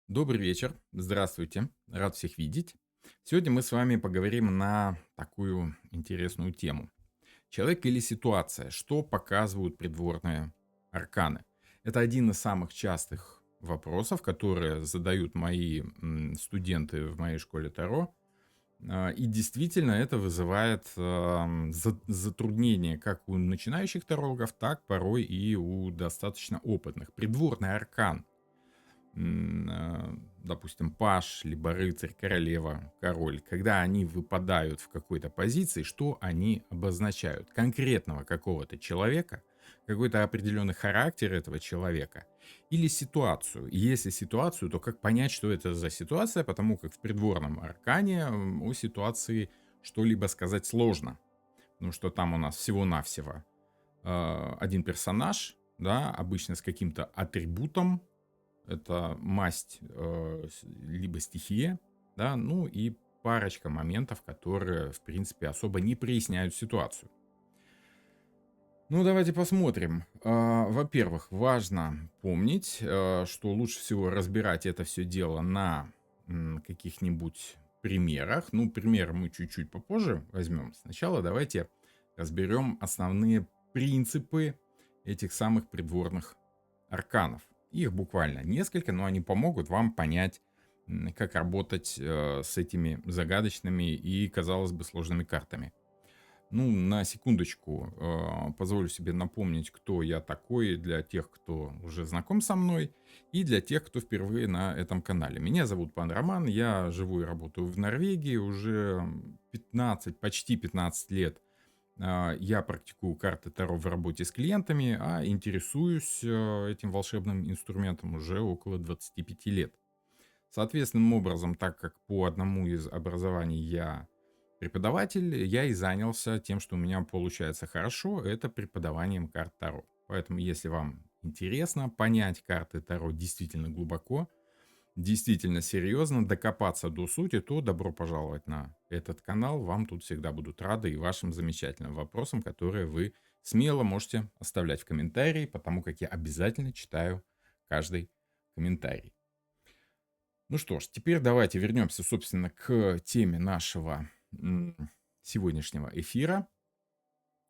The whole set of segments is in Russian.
Добрый вечер, здравствуйте, рад всех видеть. Сегодня мы с вами поговорим на такую интересную тему. Человек или ситуация, что показывают придворные арканы? Это один из самых частых вопросов, которые задают мои студенты в моей школе Таро. И действительно это вызывает затруднения как у начинающих тарологов, так порой и у достаточно опытных. Придворный аркан допустим, паж, либо рыцарь, королева, король, когда они выпадают в какой-то позиции, что они обозначают? Конкретного какого-то человека, какой-то определенный характер этого человека или ситуацию. И если ситуацию, то как понять, что это за ситуация, потому как в придворном аркане о ситуации что-либо сказать сложно. Ну что там у нас всего-навсего один персонаж, да, обычно с каким-то атрибутом, это масть, либо стихия, да, ну и парочка моментов, которые, в принципе, особо не проясняют ситуацию. Ну, давайте посмотрим. Во-первых, важно помнить, что лучше всего разбирать это все дело на каких-нибудь примерах. Ну, пример мы чуть-чуть попозже возьмем. Сначала давайте разберем основные принципы этих самых придворных арканов. Их буквально несколько, но они помогут вам понять, как работать с этими загадочными и, казалось бы, сложными картами. Ну, на секундочку, позволю себе напомнить, кто я такой для тех, кто уже знаком со мной, и для тех, кто впервые на этом канале. Меня зовут Пан Роман, я живу и работаю в Норвегии уже 15, почти 15 лет. Я практикую карты Таро в работе с клиентами, а интересуюсь этим волшебным инструментом уже около 25 лет. Соответственным образом, так как по одному из образований я преподаватель, я и занялся тем, что у меня получается хорошо, это преподаванием карт Таро. Поэтому, если вам интересно понять карты Таро действительно глубоко, действительно серьезно, докопаться до сути, то добро пожаловать на этот канал. Вам тут всегда будут рады и вашим замечательным вопросам, которые вы смело можете оставлять в комментарии, потому как я обязательно читаю каждый комментарий. Ну что ж, теперь давайте вернемся, собственно, к теме нашего сегодняшнего эфира.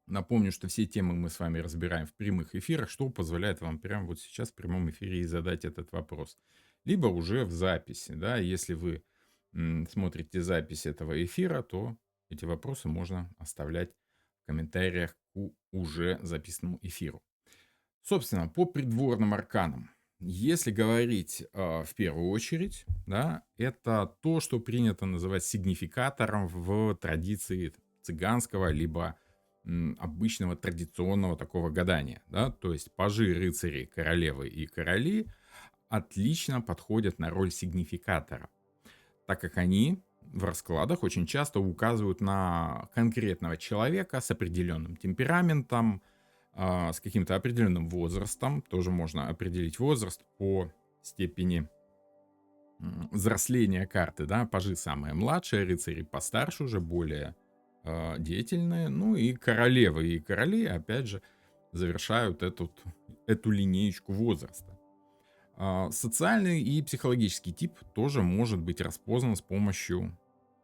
Напомню, что все темы мы с вами разбираем в прямых эфирах, что позволяет вам прямо вот сейчас в прямом эфире и задать этот вопрос. Либо уже в записи, да, если вы смотрите запись этого эфира, то эти вопросы можно оставлять в комментариях к уже записанному эфиру. Собственно, по придворным арканам. Если говорить в первую очередь, да, это то, что принято называть сигнификатором в традиции цыганского либо обычного традиционного такого гадания. Да? То есть пажи, рыцари, королевы и короли отлично подходят на роль сигнификатора, так как они в раскладах очень часто указывают на конкретного человека с определенным темпераментом, с каким-то определенным возрастом. Тоже можно определить возраст по степени взросления карты. Да? Пажи самые младшие, рыцари постарше, уже более деятельные. Ну и королевы и короли, опять же, завершают эту линеечку возраста. Социальный и психологический тип тоже может быть распознан с помощью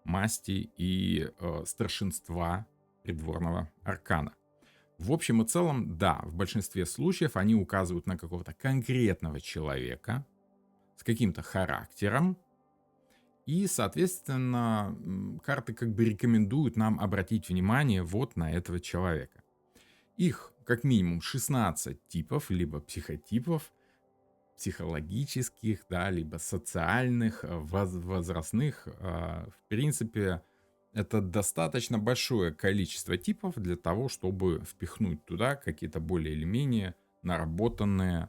масти и старшинства придворного аркана. В общем и целом, да, в большинстве случаев они указывают на какого-то конкретного человека с каким-то характером, и, соответственно, карты как бы рекомендуют нам обратить внимание вот на этого человека. Их как минимум 16 типов, либо психотипов, психологических, да, либо социальных, возрастных. В принципе, это достаточно большое количество типов для того, чтобы впихнуть туда какие-то более или менее наработанные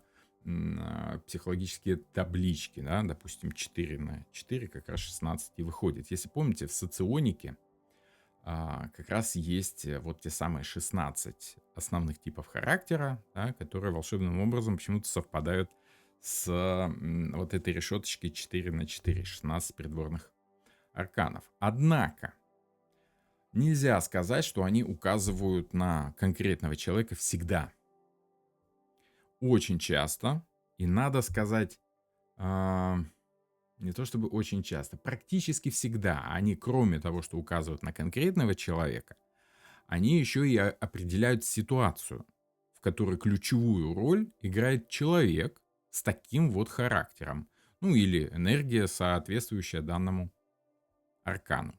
психологические таблички, да, допустим, 4 на 4 как раз 16 и выходит. Если помните, в соционике как раз есть вот те самые 16 основных типов характера, да, которые волшебным образом почему-то совпадают с вот этой решеточкой 4 на 4, 16 придворных арканов. Однако, нельзя сказать, что они указывают на конкретного человека всегда. Очень часто, и надо сказать, а, Не то чтобы очень часто, практически всегда они, кроме того, что указывают на конкретного человека, они еще и определяют ситуацию, в которой ключевую роль играет человек с таким вот характером. Ну или энергия, соответствующая данному аркану.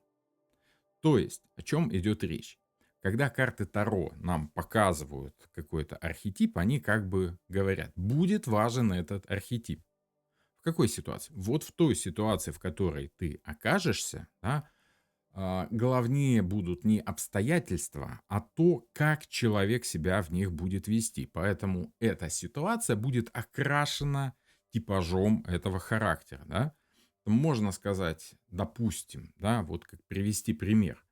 То есть, о чем идет речь? Когда карты Таро нам показывают какой-то архетип, они как бы говорят, будет важен этот архетип. В какой ситуации? Вот в той ситуации, в которой ты окажешься, да, главнее будут не обстоятельства, а то, как человек себя в них будет вести. Поэтому эта ситуация будет окрашена типажом этого характера. Да? Можно сказать, допустим, да, вот как привести пример.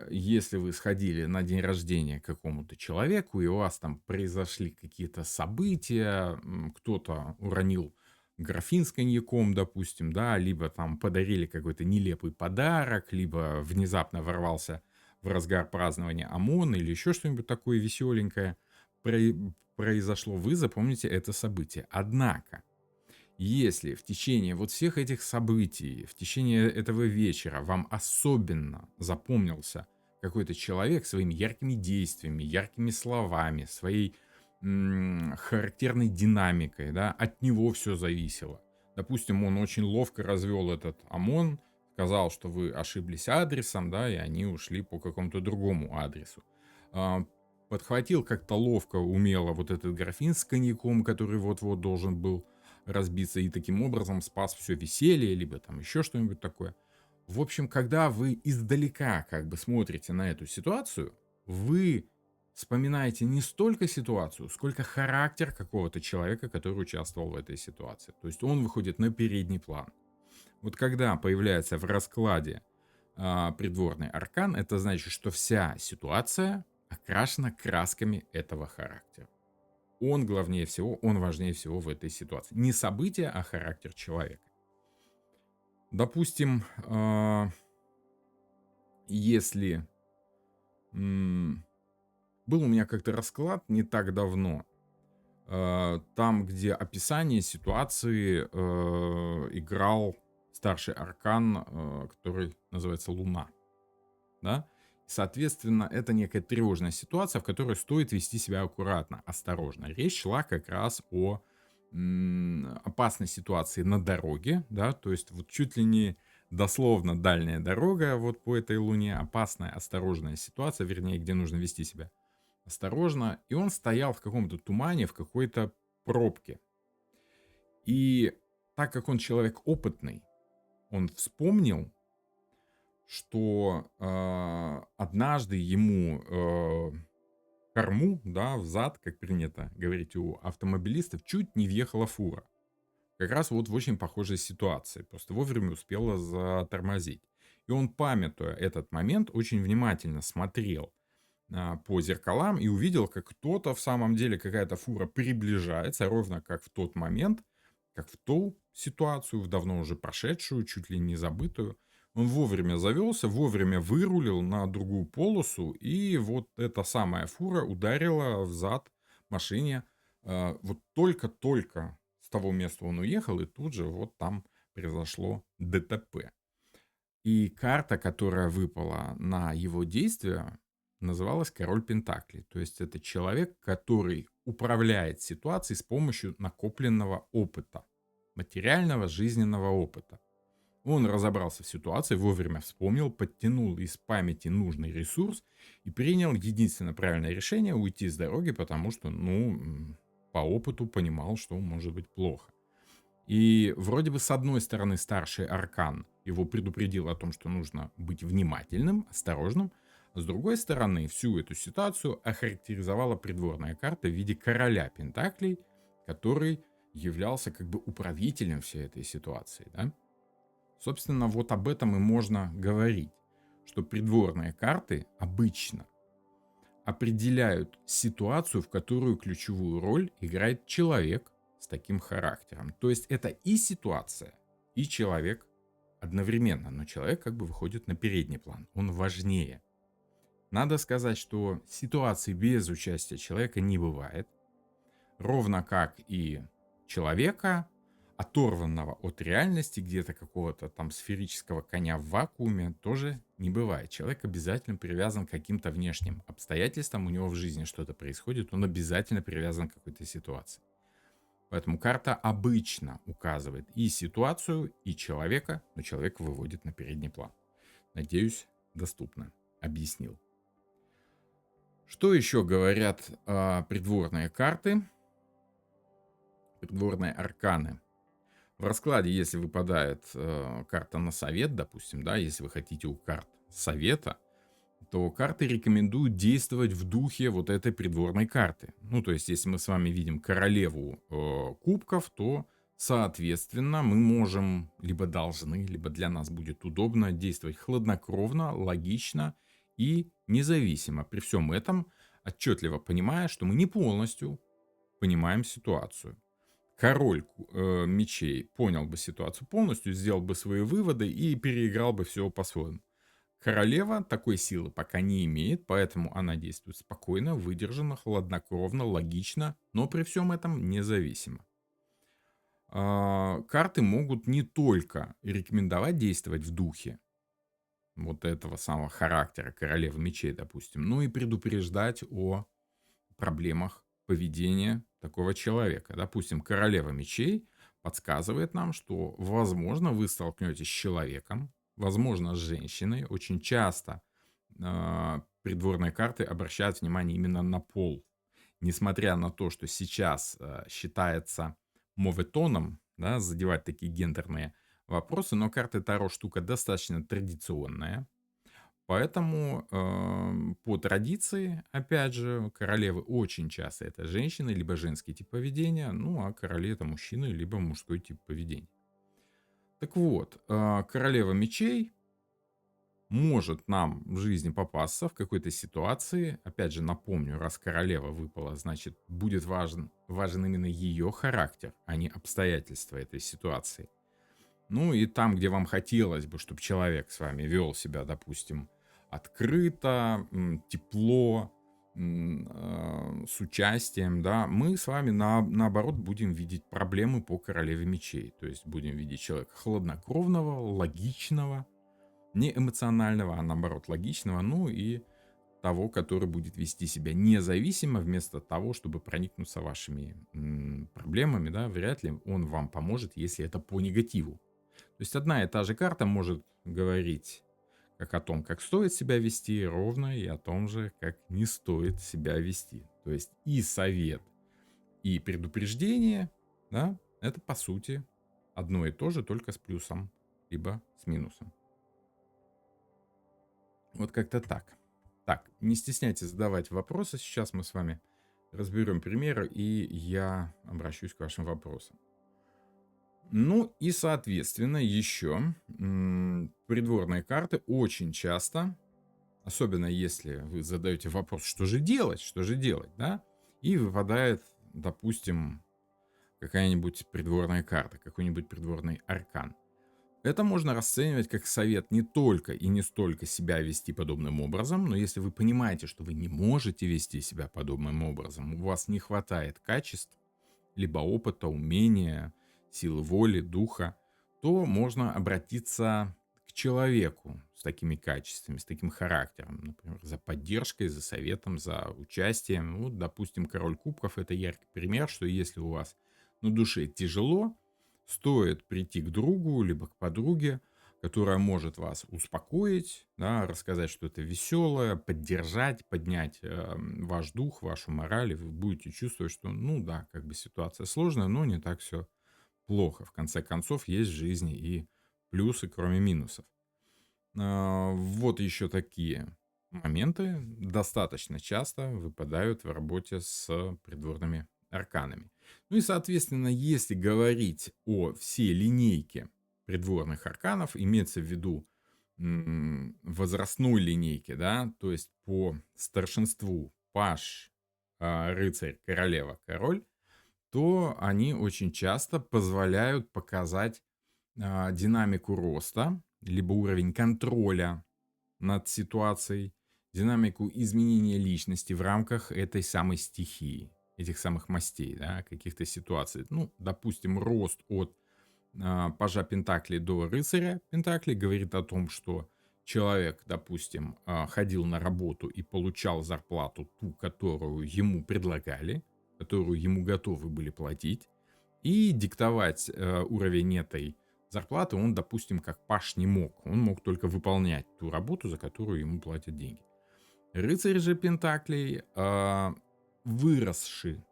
Если вы сходили на день рождения к какому-то человеку, и у вас там произошли какие-то события, кто-то уронил графин с коньяком, допустим, да, либо там подарили какой-то нелепый подарок, либо внезапно ворвался в разгар празднования ОМОН или еще что-нибудь такое веселенькое произошло, вы запомните это событие. Однако, если в течение вот всех этих событий, в течение этого вечера вам особенно запомнился какой-то человек своими яркими действиями, яркими словами, своей характерной динамикой, да, от него все зависело. Допустим, он очень ловко развел этот ОМОН, сказал, что вы ошиблись адресом, да, и они ушли по какому-то другому адресу. А, Подхватил как-то ловко, умело вот этот графин с коньяком, который вот-вот должен был разбиться, и таким образом спас все веселье, либо там еще что-нибудь такое. В общем, когда вы издалека как бы смотрите на эту ситуацию, вы вспоминаете не столько ситуацию, сколько характер какого-то человека, который участвовал в этой ситуации. То есть он выходит на передний план. Вот когда появляется в раскладе придворный аркан, это значит, что вся ситуация окрашена красками этого характера. Он главнее всего, он важнее всего в этой ситуации. Не события, а характер человека. Допустим, если был у меня как-то расклад не так давно, там, где описание ситуации играл старший аркан, который называется Луна. Да? Соответственно, это некая тревожная ситуация, в которой стоит вести себя аккуратно, осторожно. Речь шла как раз о опасной ситуации на дороге, да, то есть вот чуть ли не дословно дальняя дорога вот по этой луне, опасная, осторожная ситуация, вернее, где нужно вести себя осторожно. И он стоял в каком-то тумане, в какой-то пробке. И так как он человек опытный, он вспомнил, что однажды ему корму, да, взад, как принято говорить у автомобилистов, чуть не въехала фура. Как раз вот в очень похожей ситуации. Просто вовремя успела затормозить. И он, памятуя этот момент, очень внимательно смотрел по зеркалам и увидел, как кто-то в самом деле, какая-то фура приближается, ровно как в тот момент, как в ту ситуацию, в давно уже прошедшую, чуть ли не забытую. Он вовремя завелся, вовремя вырулил на другую полосу, и вот эта самая фура ударила в зад машине. Вот только-только с того места он уехал, и тут же вот там произошло ДТП. И карта, которая выпала на его действия, называлась Король Пентаклей. То есть это человек, который управляет ситуацией с помощью накопленного опыта, материального жизненного опыта. Он разобрался в ситуации, вовремя вспомнил, подтянул из памяти нужный ресурс и принял единственно правильное решение уйти с дороги, потому что, по опыту понимал, что может быть плохо. И вроде бы с одной стороны старший аркан его предупредил о том, что нужно быть внимательным, осторожным, а с другой стороны всю эту ситуацию охарактеризовала придворная карта в виде короля Пентаклей, который являлся как бы управителем всей этой ситуации. Да? Собственно, вот об этом и можно говорить, что придворные карты обычно определяют ситуацию, в которую ключевую роль играет человек с таким характером. То есть это и ситуация, и человек одновременно, но человек как бы выходит на передний план, он важнее. Надо сказать, что ситуаций без участия человека не бывает, ровно как и человека, оторванного от реальности, где-то какого-то там сферического коня в вакууме тоже не бывает. Человек обязательно привязан к каким-то внешним обстоятельствам, у него в жизни что-то происходит, он обязательно привязан к какой-то ситуации. Поэтому карта обычно указывает и ситуацию, и человека, но человек выводит на передний план. Надеюсь, доступно объяснил. Что еще говорят придворные карты, придворные арканы? В раскладе, если выпадает карта на совет, допустим, да, если вы хотите у карт совета, то карты рекомендуют действовать в духе вот этой придворной карты. Ну, то есть, если мы с вами видим королеву кубков, то, соответственно, мы можем, либо должны, либо для нас будет удобно действовать хладнокровно, логично и независимо. При всем этом отчетливо понимая, что мы не полностью понимаем ситуацию. Король мечей понял бы ситуацию полностью, сделал бы свои выводы и переиграл бы все по-своему. Королева такой силы пока не имеет, поэтому она действует спокойно, выдержанно, хладнокровно, логично, но при всем этом независимо. Карты могут не только рекомендовать действовать в духе вот этого самого характера королевы мечей, допустим, но и предупреждать о проблемах поведения такого человека. Допустим, королева мечей подсказывает нам, что, возможно, вы столкнетесь с человеком, возможно, с женщиной. Очень часто придворные карты обращают внимание именно на пол. Несмотря на то, что сейчас считается моветоном, да, задевать такие гендерные вопросы, но карты Таро штука достаточно традиционная. Поэтому по традиции, опять же, королевы очень часто это женщины, либо женский тип поведения, ну а короли это мужчины, либо мужской тип поведения. Так вот, королева мечей может нам в жизни попасться в какой-то ситуации. Опять же, напомню, раз королева выпала, значит, будет важен именно ее характер, а не обстоятельства этой ситуации. Ну и там, где вам хотелось бы, чтобы человек с вами вел себя, допустим, открыто, тепло, с участием, да, мы с вами наоборот будем видеть проблемы по королеве мечей. То есть будем видеть человека хладнокровного, логичного, не эмоционального, а наоборот логичного, ну и того, который будет вести себя независимо, вместо того, чтобы проникнуться вашими проблемами, да, вряд ли он вам поможет, если это по негативу. То есть одна и та же карта может говорить как о том, как стоит себя вести, ровно и о том же, как не стоит себя вести. То есть и совет, и предупреждение, да, это по сути одно и то же, только с плюсом, либо с минусом. Вот как-то так. Так, не стесняйтесь задавать вопросы. Сейчас мы с вами разберем примеры, и я обращусь к вашим вопросам. Ну и, соответственно, еще придворные карты очень часто, особенно если вы задаете вопрос, что же делать, да, и выпадает, допустим, какая-нибудь придворная карта, какой-нибудь придворный аркан. Это можно расценивать как совет не только и не столько себя вести подобным образом, но если вы понимаете, что вы не можете вести себя подобным образом, у вас не хватает качеств, либо опыта, умения, силы воли, духа, то можно обратиться к человеку с такими качествами, с таким характером, например, за поддержкой, за советом, за участием. Вот, допустим, король кубков — это яркий пример, что если у вас на душе тяжело, стоит прийти к другу, либо к подруге, которая может вас успокоить, да, рассказать что-то веселое, поддержать, поднять ваш дух, вашу мораль, и вы будете чувствовать, что, ну да, как бы ситуация сложная, но не так все плохо. В конце концов, есть в жизни и плюсы, кроме минусов. Вот еще такие моменты достаточно часто выпадают в работе с придворными арканами. Ну и, соответственно, если говорить о всей линейке придворных арканов, имеется в виду возрастной линейке, да, то есть по старшинству паж, рыцарь, королева, король, то они очень часто позволяют показать динамику роста, либо уровень контроля над ситуацией, динамику изменения личности в рамках этой самой стихии, этих самых мастей, да, каких-то ситуаций. Ну, допустим, рост от пажа Пентаклей до рыцаря Пентаклей говорит о том, что человек, допустим, ходил на работу и получал зарплату ту, которую ему предлагали, которую ему готовы были платить, и диктовать уровень этой зарплаты он, допустим, как паж не мог. Он мог только выполнять ту работу, за которую ему платят деньги. Рыцарь же Пентаклей, выросший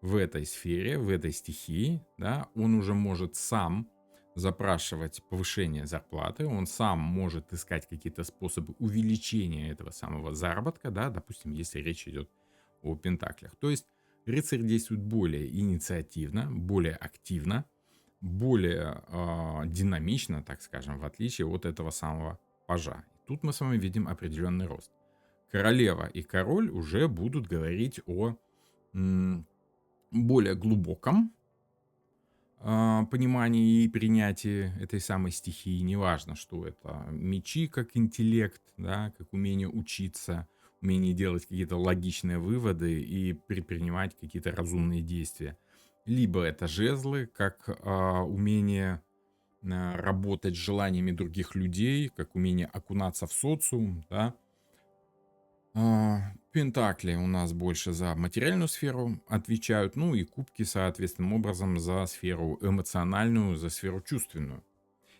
в этой сфере, в этой стихии, да, он уже может сам запрашивать повышение зарплаты, он сам может искать какие-то способы увеличения этого самого заработка, да, допустим, если речь идет о пентаклях. То есть рыцарь действует более инициативно, более активно, более динамично, так скажем, в отличие от этого самого пажа. Тут мы с вами видим определенный рост. Королева и король уже будут говорить о более глубоком понимании и принятии этой самой стихии. Неважно, что это мечи как интеллект, да, как умение учиться, умение делать какие-то логичные выводы и предпринимать какие-то разумные действия. Либо это жезлы, как умение работать с желаниями других людей, как умение окунаться в социум, да. Пентакли у нас больше за материальную сферу отвечают, ну и кубки, соответственным образом, за сферу эмоциональную, за сферу чувственную.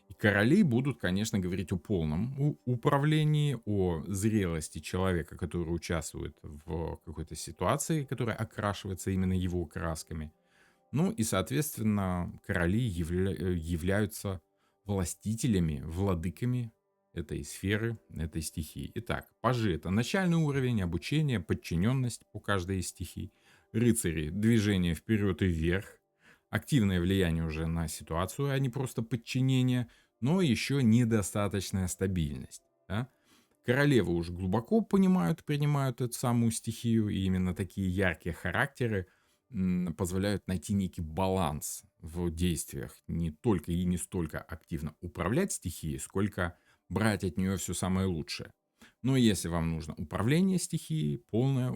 И короли будут, конечно, говорить о полном управлении, о зрелости человека, который участвует в какой-то ситуации, которая окрашивается именно его красками. Ну и, соответственно, короли являются властителями, владыками этой сферы, этой стихии. Итак, пажи — это начальный уровень обучения, подчиненность по каждой из стихий. Рыцари — движение вперед и вверх, активное влияние уже на ситуацию, а не просто подчинение, но еще недостаточная стабильность. Да? Королевы уже глубоко понимают, принимают эту самую стихию, и именно такие яркие характеры позволяют найти некий баланс в действиях. Не только и не столько активно управлять стихией, сколько брать от нее все самое лучшее. Но если вам нужно управление стихией, полное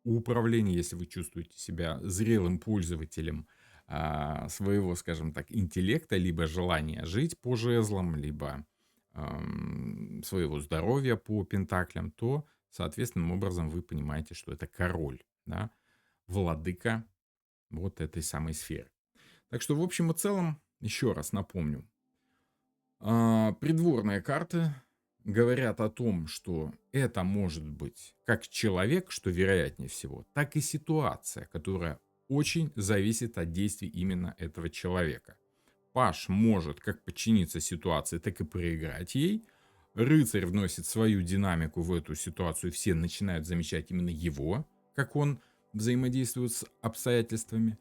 управление, если вы чувствуете себя зрелым пользователем своего, скажем так, интеллекта, либо желания жить по жезлам, либо своего здоровья по пентаклям, то, соответственным образом, вы понимаете, что это король, да, владыка вот этой самой сферы. Так что, в общем и целом, еще раз напомню, придворные карты говорят о том, что это может быть как человек, что вероятнее всего, так и ситуация, которая очень зависит от действий именно этого человека. Паш может как подчиниться ситуации, так и проиграть ей. Рыцарь вносит свою динамику в эту ситуацию, и все начинают замечать именно его, как он взаимодействует с обстоятельствами.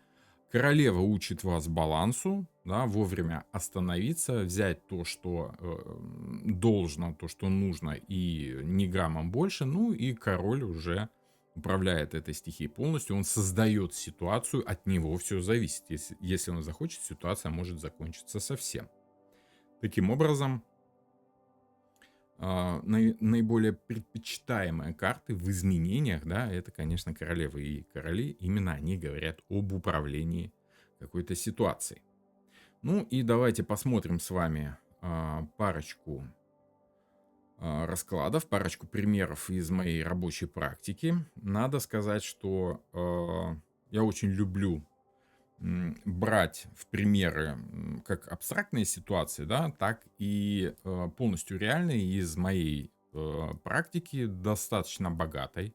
Королева учит вас балансу, да, вовремя остановиться, взять то, что должно, то, что нужно, и ни граммом больше. Ну и король уже управляет этой стихией полностью. Он создает ситуацию, от него все зависит. Если он захочет, ситуация может закончиться совсем. Таким образом, наиболее предпочитаемые карты в изменениях, да, это, конечно, королевы и короли. Именно они говорят об управлении какой-то ситуацией. Ну и давайте посмотрим с вами парочку раскладов, парочку примеров из моей рабочей практики. Надо сказать, что я очень люблю брать в примеры как абстрактные ситуации, да, так и полностью реальные из моей практики, достаточно богатой,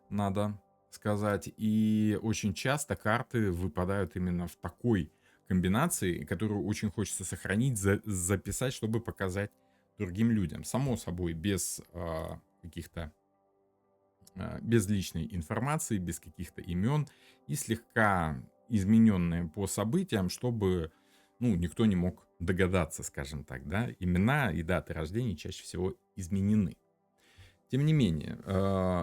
надо сказать. И очень часто карты выпадают именно в такой комбинации, которую очень хочется сохранить, записать, чтобы показать другим людям. Само собой, без каких-то без личной информации, без каких-то имен и слегка измененные по событиям, чтобы никто не мог догадаться, скажем так, да, имена и даты рождения чаще всего изменены. Тем не менее,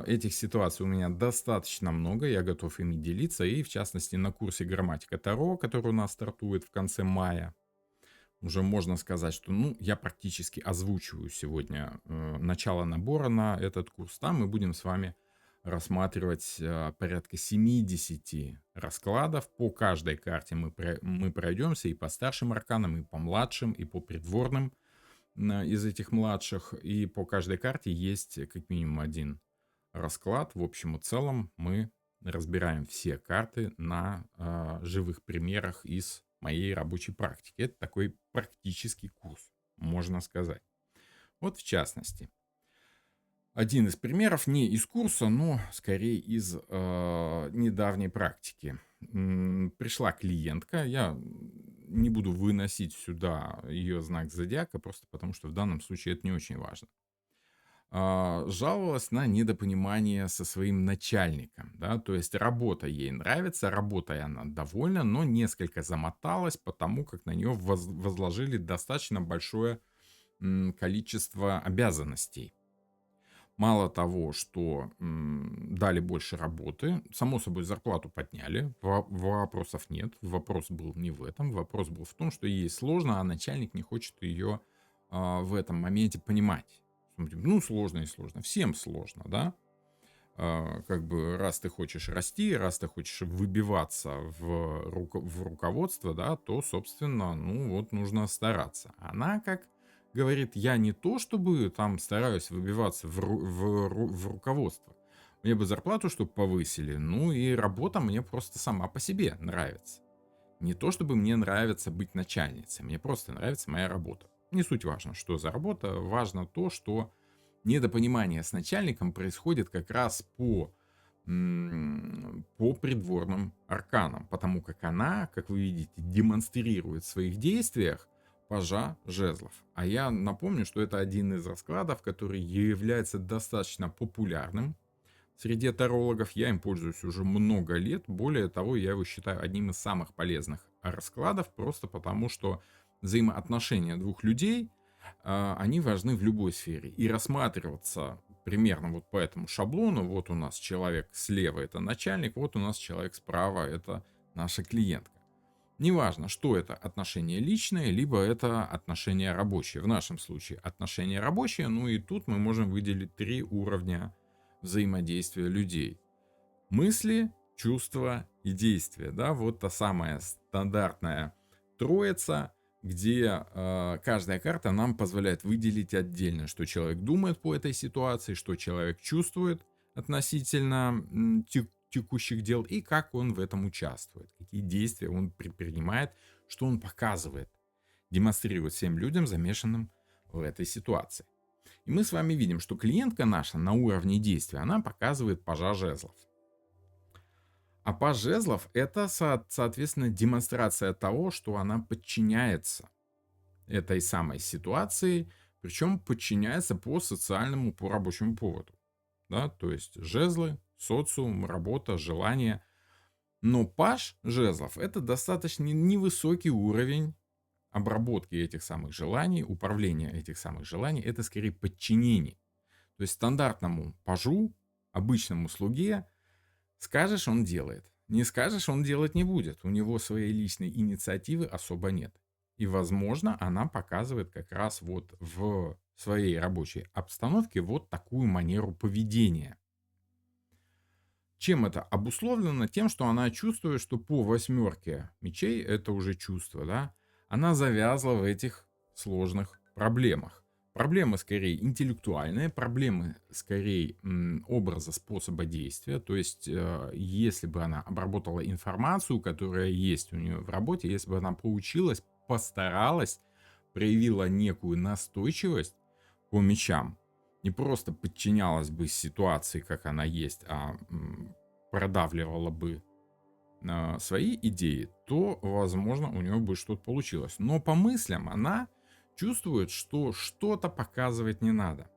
этих ситуаций у меня достаточно много, я готов ими делиться, и в частности на курсе «Грамматика Таро», который у нас стартует в конце мая, уже можно сказать, что я практически озвучиваю сегодня начало набора на этот курс. Там мы будем с вами рассматривать порядка 70 раскладов. По каждой карте мы пройдемся и по старшим арканам, и по младшим, и по придворным из этих младших. И по каждой карте есть как минимум один расклад. В общем и целом мы разбираем все карты на живых примерах из моей рабочей практики. Это такой практический курс, можно сказать. Вот в частности, один из примеров не из курса, но скорее из недавней практики. Пришла клиентка, я не буду выносить сюда ее знак зодиака, просто потому что в данном случае это не очень важно. Жаловалась на недопонимание со своим начальником, да, то есть работа ей нравится, работой она довольна, но несколько замоталась, потому как на нее возложили достаточно большое количество обязанностей. Мало того, что дали больше работы, само собой зарплату подняли, вопросов нет, вопрос был не в этом, вопрос был в том, что ей сложно, а начальник не хочет ее в этом моменте понимать. Ну, сложно и сложно, всем сложно, да? Как бы раз ты хочешь расти, раз ты хочешь выбиваться в руководство, да, то, собственно, ну вот нужно стараться. Она как говорит, я не то чтобы там стараюсь выбиваться в руководство. Мне бы зарплату, чтобы повысили, ну и работа мне просто сама по себе нравится. Не то чтобы мне нравится быть начальницей, мне просто нравится моя работа. Не суть важно, что за работа, важно то, что недопонимание с начальником происходит как раз по придворным арканам, потому как она, как вы видите, демонстрирует в своих действиях пажа жезлов. А я напомню, что это один из раскладов, который является достаточно популярным среди тарологов. Я им пользуюсь уже много лет. Более того, я его считаю одним из самых полезных раскладов, просто потому что взаимоотношения двух людей, они важны в любой сфере. И рассматриваться примерно вот по этому шаблону. Вот у нас человек слева — это начальник, вот у нас человек справа — это наша клиентка. Неважно, что это, отношения личные, либо это отношения рабочие. В нашем случае отношения рабочие, ну и тут мы можем выделить 3 уровня взаимодействия людей. Мысли, чувства и действия. Да? Вот та самая стандартная троица, где каждая карта нам позволяет выделить отдельно, что человек думает по этой ситуации, что человек чувствует относительно текущих дел и как он в этом участвует, какие действия он предпринимает, что он показывает, демонстрирует всем людям, замешанным в этой ситуации. И мы с вами видим, что клиентка наша на уровне действия, она показывает пажа жезлов. А паж жезлов — это, соответственно, демонстрация того, что она подчиняется этой самой ситуации, причем подчиняется по социальному, по рабочему поводу. Да? То есть жезлы, социум, работа, желание. Но паж жезлов — это достаточно невысокий уровень обработки этих самых желаний, управления этих самых желаний. Это скорее подчинение. То есть стандартному пажу, обычному слуге, скажешь — он делает. Не скажешь — он делать не будет. У него своей личной инициативы особо нет. И, возможно, она показывает как раз вот в своей рабочей обстановке вот такую манеру поведения. Чем это обусловлено? Тем, что она чувствует, что по 8 мечей, это уже чувство, да, она завязла в этих сложных проблемах. Проблемы скорее интеллектуальные, проблемы скорее образа, способа действия. То есть, если бы она обработала информацию, которая есть у нее в работе, если бы она поучилась, постаралась, проявила некую настойчивость по мечам, не просто подчинялась бы ситуации, как она есть, а продавливала бы свои идеи, то, возможно, у нее бы что-то получилось. Но по мыслям она чувствует, что что-то показывать не надо.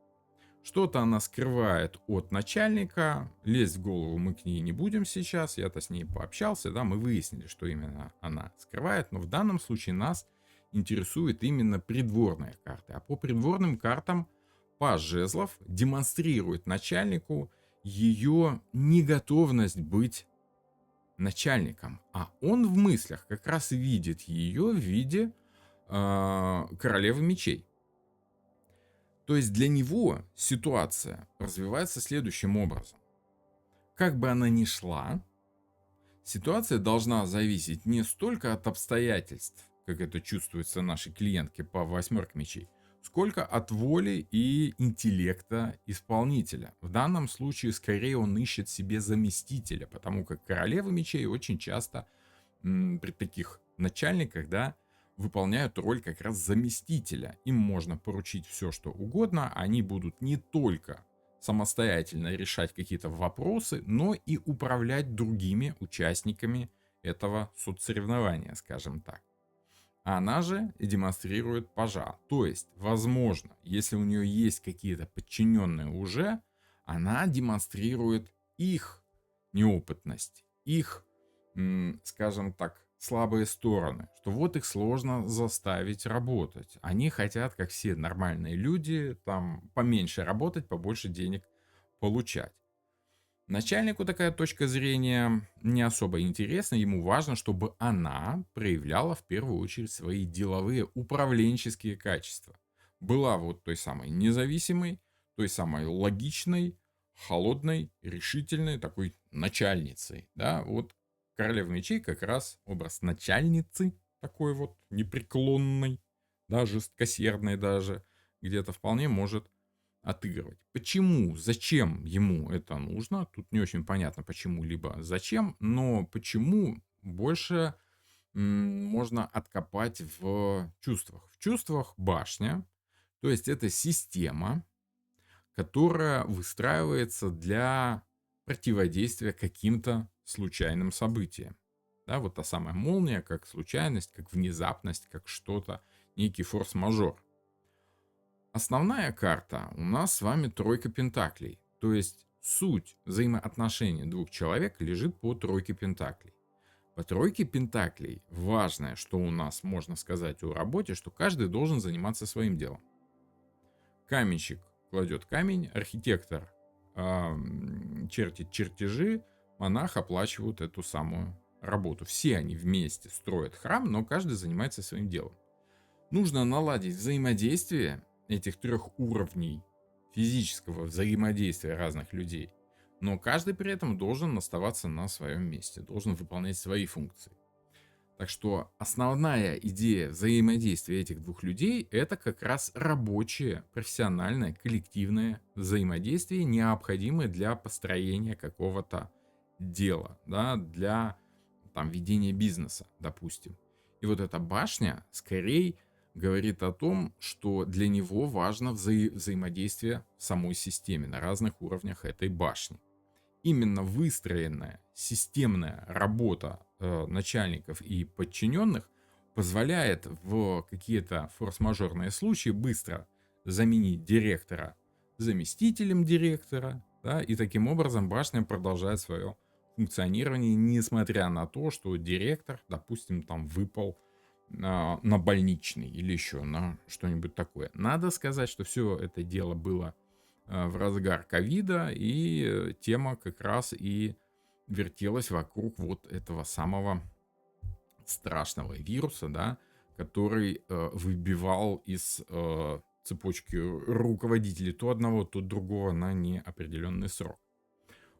Что-то она скрывает от начальника, лезть в голову мы к ней не будем сейчас, я-то с ней пообщался, да, мы выяснили, что именно она скрывает, но в данном случае нас интересует именно придворные карты. А по придворным картам паж жезлов демонстрирует начальнику ее неготовность быть начальником, а он в мыслях как раз видит ее в виде королевы мечей. То есть для него ситуация развивается следующим образом. как бы она ни шла, ситуация должна зависеть не столько от обстоятельств, как это чувствуется нашей клиентке по восьмерке мечей, сколько от воли и интеллекта исполнителя. В данном случае, скорее, он ищет себе заместителя, потому как королева мечей очень часто при таких начальниках, да, выполняют роль как раз заместителя. Им можно поручить все, что угодно, они будут не только самостоятельно решать какие-то вопросы, но и управлять другими участниками этого соцсоревнования, скажем так. Она же демонстрирует пажа. То есть, возможно, если у нее есть какие-то подчиненные уже, она демонстрирует их неопытность, их, скажем так, слабые стороны, что вот их сложно заставить работать. Они хотят, как все нормальные люди, там поменьше работать, побольше денег получать. Начальнику такая точка зрения не особо интересна, ему важно, чтобы она проявляла в первую очередь свои деловые управленческие качества. Была вот той самой независимой, той самой логичной, холодной, решительной такой начальницей. Да, вот королева мечей как раз образ начальницы, такой вот непреклонной, да, жесткосердной даже, где-то вполне может отыгрывать. Почему, зачем ему это нужно? Тут не очень понятно, почему, либо зачем, но почему больше можно откопать в чувствах. В чувствах башня, то есть это система, которая выстраивается для противодействия каким-то случайным событиям. Да, вот та самая молния, как случайность, как внезапность, как что-то, некий форс-мажор. Основная карта у нас с вами тройка пентаклей. То есть суть взаимоотношений двух человек лежит по тройке пентаклей. По тройке пентаклей важное, что у нас можно сказать о работе, что каждый должен заниматься своим делом. Каменщик кладет камень, архитектор чертит чертежи, монах оплачивает эту самую работу. Все они вместе строят храм, но каждый занимается своим делом. Нужно наладить взаимодействие этих трех уровней физического взаимодействия разных людей. Но каждый при этом должен оставаться на своем месте, должен выполнять свои функции. Так что основная идея взаимодействия этих двух людей — это как раз рабочее, профессиональное, коллективное взаимодействие, необходимое для построения какого-то дела, да, для там, ведения бизнеса, допустим. И вот эта башня скорее говорит о том, что для него важно взаимодействие в самой системе на разных уровнях этой башни. Именно выстроенная системная работа начальников и подчиненных позволяет в какие-то форс-мажорные случаи быстро заменить директора заместителем директора, да, и таким образом башня продолжает свое функционирование, несмотря на то, что директор, допустим, там выпал на больничный или еще на что-нибудь такое. Надо сказать, что все это дело было в разгар ковида, и тема как раз и вертелась вокруг вот этого самого страшного вируса, да, который выбивал из цепочки руководителей то одного, то другого на неопределенный срок.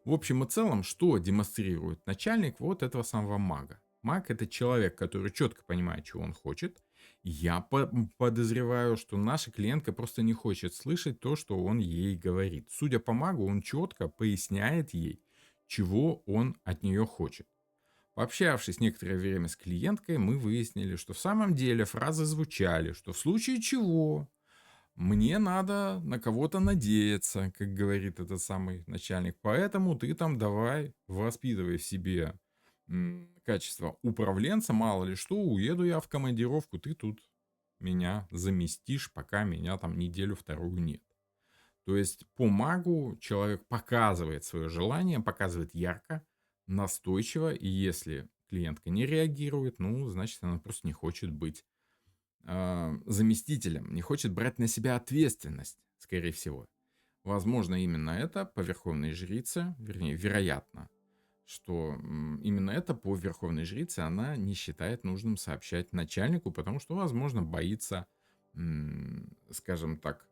В общем и целом, что демонстрирует начальник вот этого самого мага? Маг — это человек, который четко понимает, чего он хочет. Я подозреваю, что наша клиентка просто не хочет слышать то, что он ей говорит. Судя по магу, он четко поясняет ей, чего он от нее хочет. Пообщавшись некоторое время с клиенткой, мы выяснили, что в самом деле фразы звучали, что в случае чего мне надо на кого-то надеяться, как говорит этот самый начальник. Поэтому ты там давай воспитывай в себе качество управленца. Мало ли что, уеду я в командировку, ты тут меня заместишь, пока меня там неделю-вторую нет. То есть по магу человек показывает свое желание, показывает ярко, настойчиво. И если клиентка не реагирует, ну, значит, она просто не хочет быть заместителем, не хочет брать на себя ответственность, скорее всего. Возможно, именно это по верховной жрице, вернее, вероятно, что именно это по верховной жрице она не считает нужным сообщать начальнику, потому что, возможно, боится, скажем так,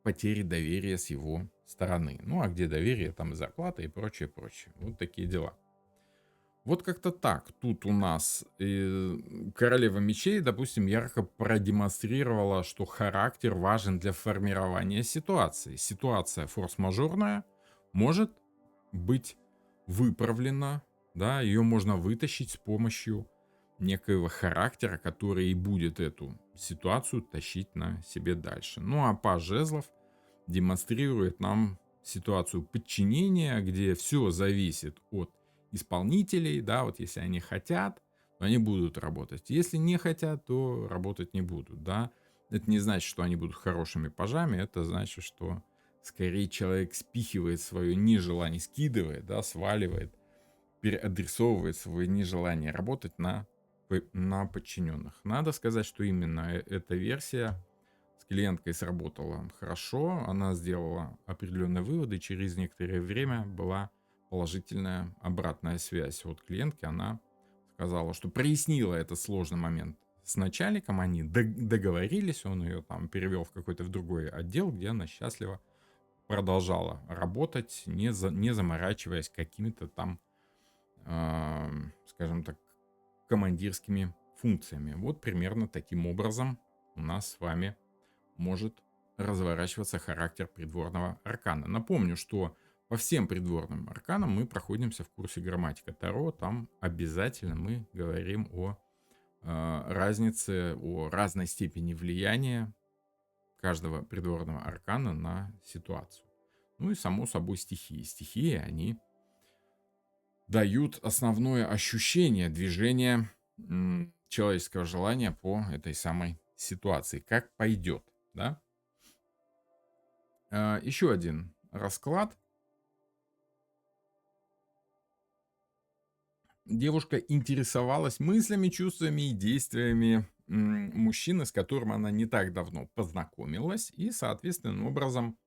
потери доверия с его стороны. Ну, а где доверие, там и зарплата, и прочее, прочее. Вот такие дела. Вот как-то так. Тут у нас королева мечей, допустим, ярко продемонстрировала, что характер важен для формирования ситуации. Ситуация форс-мажорная может быть выправлена, да, ее можно вытащить с помощью некоего характера, который и будет эту ситуацию тащить на себе дальше. Ну а паж жезлов демонстрирует нам ситуацию подчинения, где все зависит от исполнителей, да, вот если они хотят, то они будут работать. Если не хотят, то работать не будут, да. Это не значит, что они будут хорошими пажами, это значит, что скорее человек спихивает свое нежелание, скидывает, да, сваливает, переадресовывает свое нежелание работать на подчиненных. Надо сказать, что именно эта версия с клиенткой сработала хорошо, она сделала определенные выводы, через некоторое время была положительная обратная связь от клиентки, она сказала, что прояснила этот сложный момент с начальником, они договорились, он ее там перевел в какой-то в другой отдел, где она счастливо продолжала работать, не заморачиваясь какими-то там, скажем так, командирскими функциями. Вот примерно таким образом у нас с вами может разворачиваться характер придворного аркана. Напомню, что по всем придворным арканам мы проходимся в курсе грамматика Таро. Там обязательно мы говорим о разнице, о разной степени влияния каждого придворного аркана на ситуацию. Ну и само собой стихии. Стихии, они дают основное ощущение движения человеческого желания по этой самой ситуации. Как пойдет, да? Еще один расклад. Девушка интересовалась мыслями, чувствами и действиями мужчины, с которым она не так давно познакомилась. И, соответственным образом,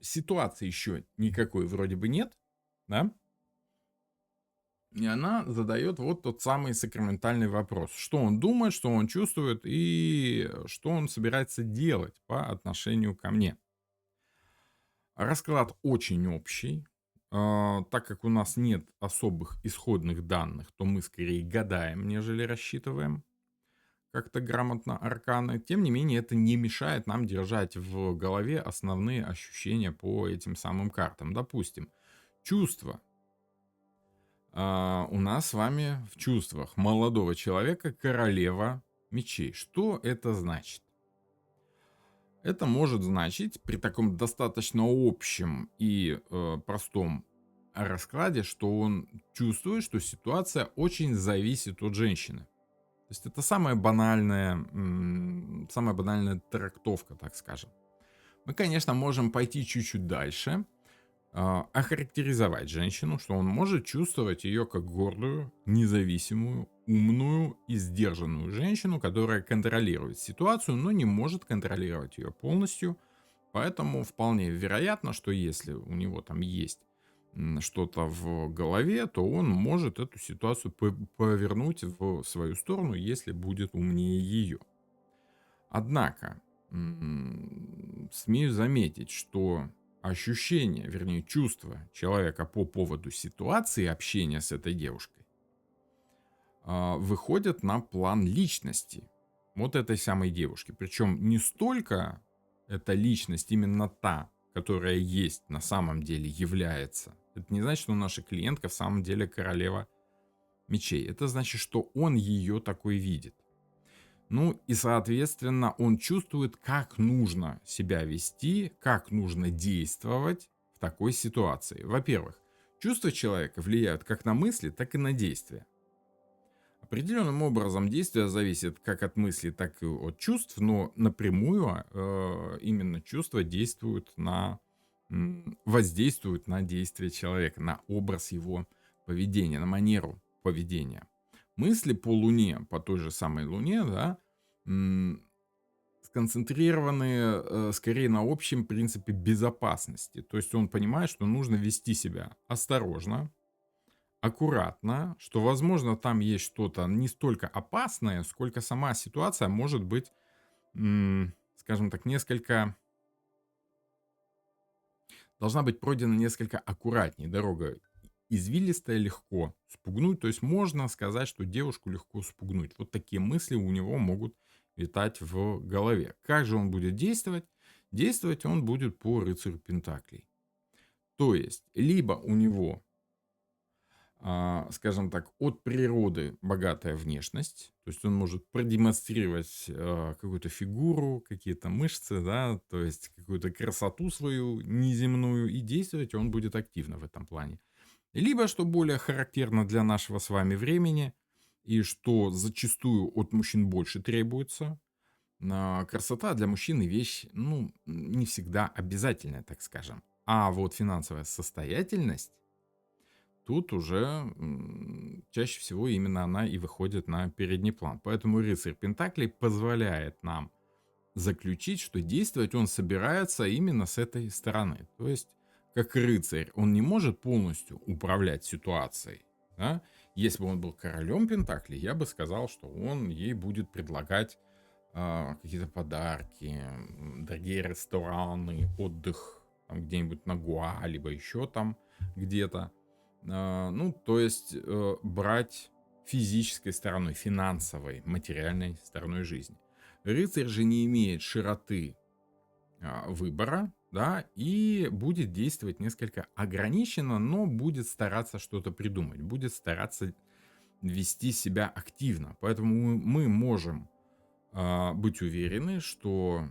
ситуации еще никакой вроде бы нет, да? И она задает вот тот самый сакраментальный вопрос. Что он думает, что он чувствует и что он собирается делать по отношению ко мне. Расклад очень общий. Так как у нас нет особых исходных данных, то мы скорее гадаем, нежели рассчитываем как-то грамотно арканы. Тем не менее, это не мешает нам держать в голове основные ощущения по этим самым картам. Допустим, чувства. У нас с вами в чувствах молодого человека королева мечей. Что это значит? Это может значить при таком достаточно общем и простом раскладе, что он чувствует, что ситуация очень зависит от женщины. То есть это самая банальная трактовка, так скажем. Мы, конечно, можем пойти чуть-чуть дальше, охарактеризовать женщину, что он может чувствовать ее как гордую, независимую, умную и сдержанную женщину, которая контролирует ситуацию, но не может контролировать ее полностью. Поэтому вполне вероятно, что если у него там есть что-то в голове, то он может эту ситуацию повернуть в свою сторону, если будет умнее ее. Однако, смею заметить, что ощущение, вернее, чувство человека по поводу ситуации общения с этой девушкой выходят на план личности вот этой самой девушки. Причем не столько эта личность именно та, которая есть на самом деле является. Это не значит, что наша клиентка в самом деле королева мечей. Это значит, что он ее такой видит. Ну и, соответственно, он чувствует, как нужно себя вести, как нужно действовать в такой ситуации. Во-первых, чувства человека влияют как на мысли, так и на действия. Определенным образом действия зависят как от мыслей, так и от чувств, но напрямую именно чувства воздействуют на действие человека, на образ его поведения, на манеру поведения. Мысли по Луне, по той же самой Луне, да, сконцентрированы скорее на общем принципе безопасности. То есть он понимает, что нужно вести себя осторожно, аккуратно, что, возможно, там есть что-то не столько опасное, сколько сама ситуация может быть, скажем так, несколько должна быть пройдена несколько аккуратнее. Дорога извилистая, легко спугнуть. То есть можно сказать, что девушку легко спугнуть. Вот такие мысли у него могут витать в голове. Как же он будет действовать? Действовать он будет по рыцарю Пентаклей. То есть, либо у него, скажем так, от природы богатая внешность, то есть он может продемонстрировать какую-то фигуру, какие-то мышцы, да, то есть какую-то красоту свою неземную, и действовать он будет активно в этом плане. Либо, что более характерно для нашего с вами времени, и что зачастую от мужчин больше требуется, красота для мужчины вещь, ну, не всегда обязательная, так скажем. А вот финансовая состоятельность, тут уже чаще всего именно она и выходит на передний план. Поэтому рыцарь Пентаклей позволяет нам заключить, что действовать он собирается именно с этой стороны. То есть, как рыцарь, он не может полностью управлять ситуацией. Да? Если бы он был королем Пентаклей, я бы сказал, что он ей будет предлагать какие-то подарки, дорогие рестораны, отдых там где-нибудь на Гуа, либо еще там где-то. Ну, то есть брать физической стороной, финансовой, материальной стороной жизни. Рыцарь же не имеет широты выбора, да, и будет действовать несколько ограниченно, но будет стараться что-то придумать, будет стараться вести себя активно. Поэтому мы можем быть уверены, что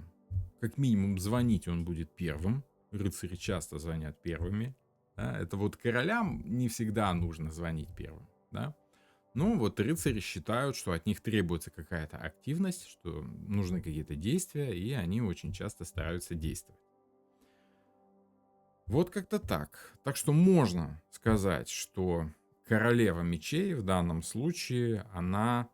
как минимум звонить он будет первым. Рыцари часто звонят первыми. Да? Это вот королям не всегда нужно звонить первым. Да? Ну, вот рыцари считают, что от них требуется какая-то активность, что нужны какие-то действия, и они очень часто стараются действовать. Вот как-то так. Так что можно сказать, что королева мечей в данном случае, она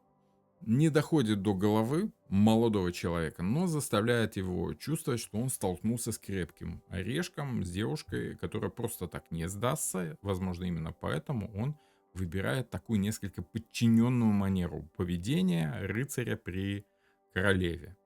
не доходит до головы молодого человека, но заставляет его чувствовать, что он столкнулся с крепким орешком, с девушкой, которая просто так не сдастся. Возможно, именно поэтому он выбирает такую несколько подчиненную манеру поведения рыцаря при королеве.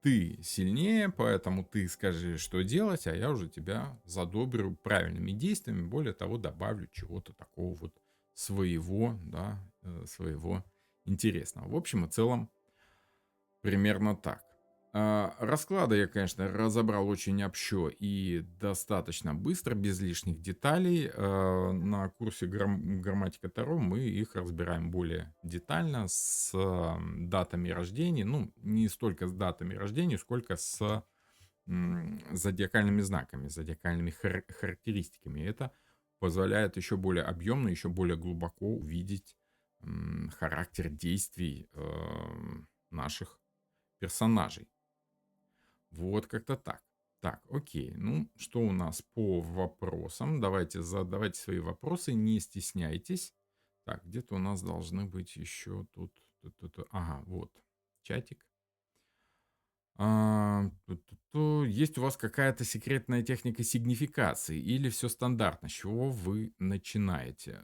Ты сильнее, поэтому ты скажи, что делать, а я уже тебя задобрю правильными действиями. Более того, добавлю чего-то такого вот своего, да, своего интересного. В общем и целом, примерно так. Расклады я, конечно, разобрал очень общо и достаточно быстро, без лишних деталей. На курсе грамматика Таро мы их разбираем более детально, с датами рождения. Ну, не столько с датами рождения, сколько с зодиакальными знаками, зодиакальными характеристиками. И это позволяет еще более объемно, еще более глубоко увидеть характер действий наших персонажей. Вот как-то так. Так, окей. Ну, что у нас по вопросам? Давайте задавайте свои вопросы, не стесняйтесь. Так, где-то у нас должны быть еще тут. Ага, вот чатик. Есть у вас какая-то секретная техника сигнификации или все стандартно? С чего вы начинаете?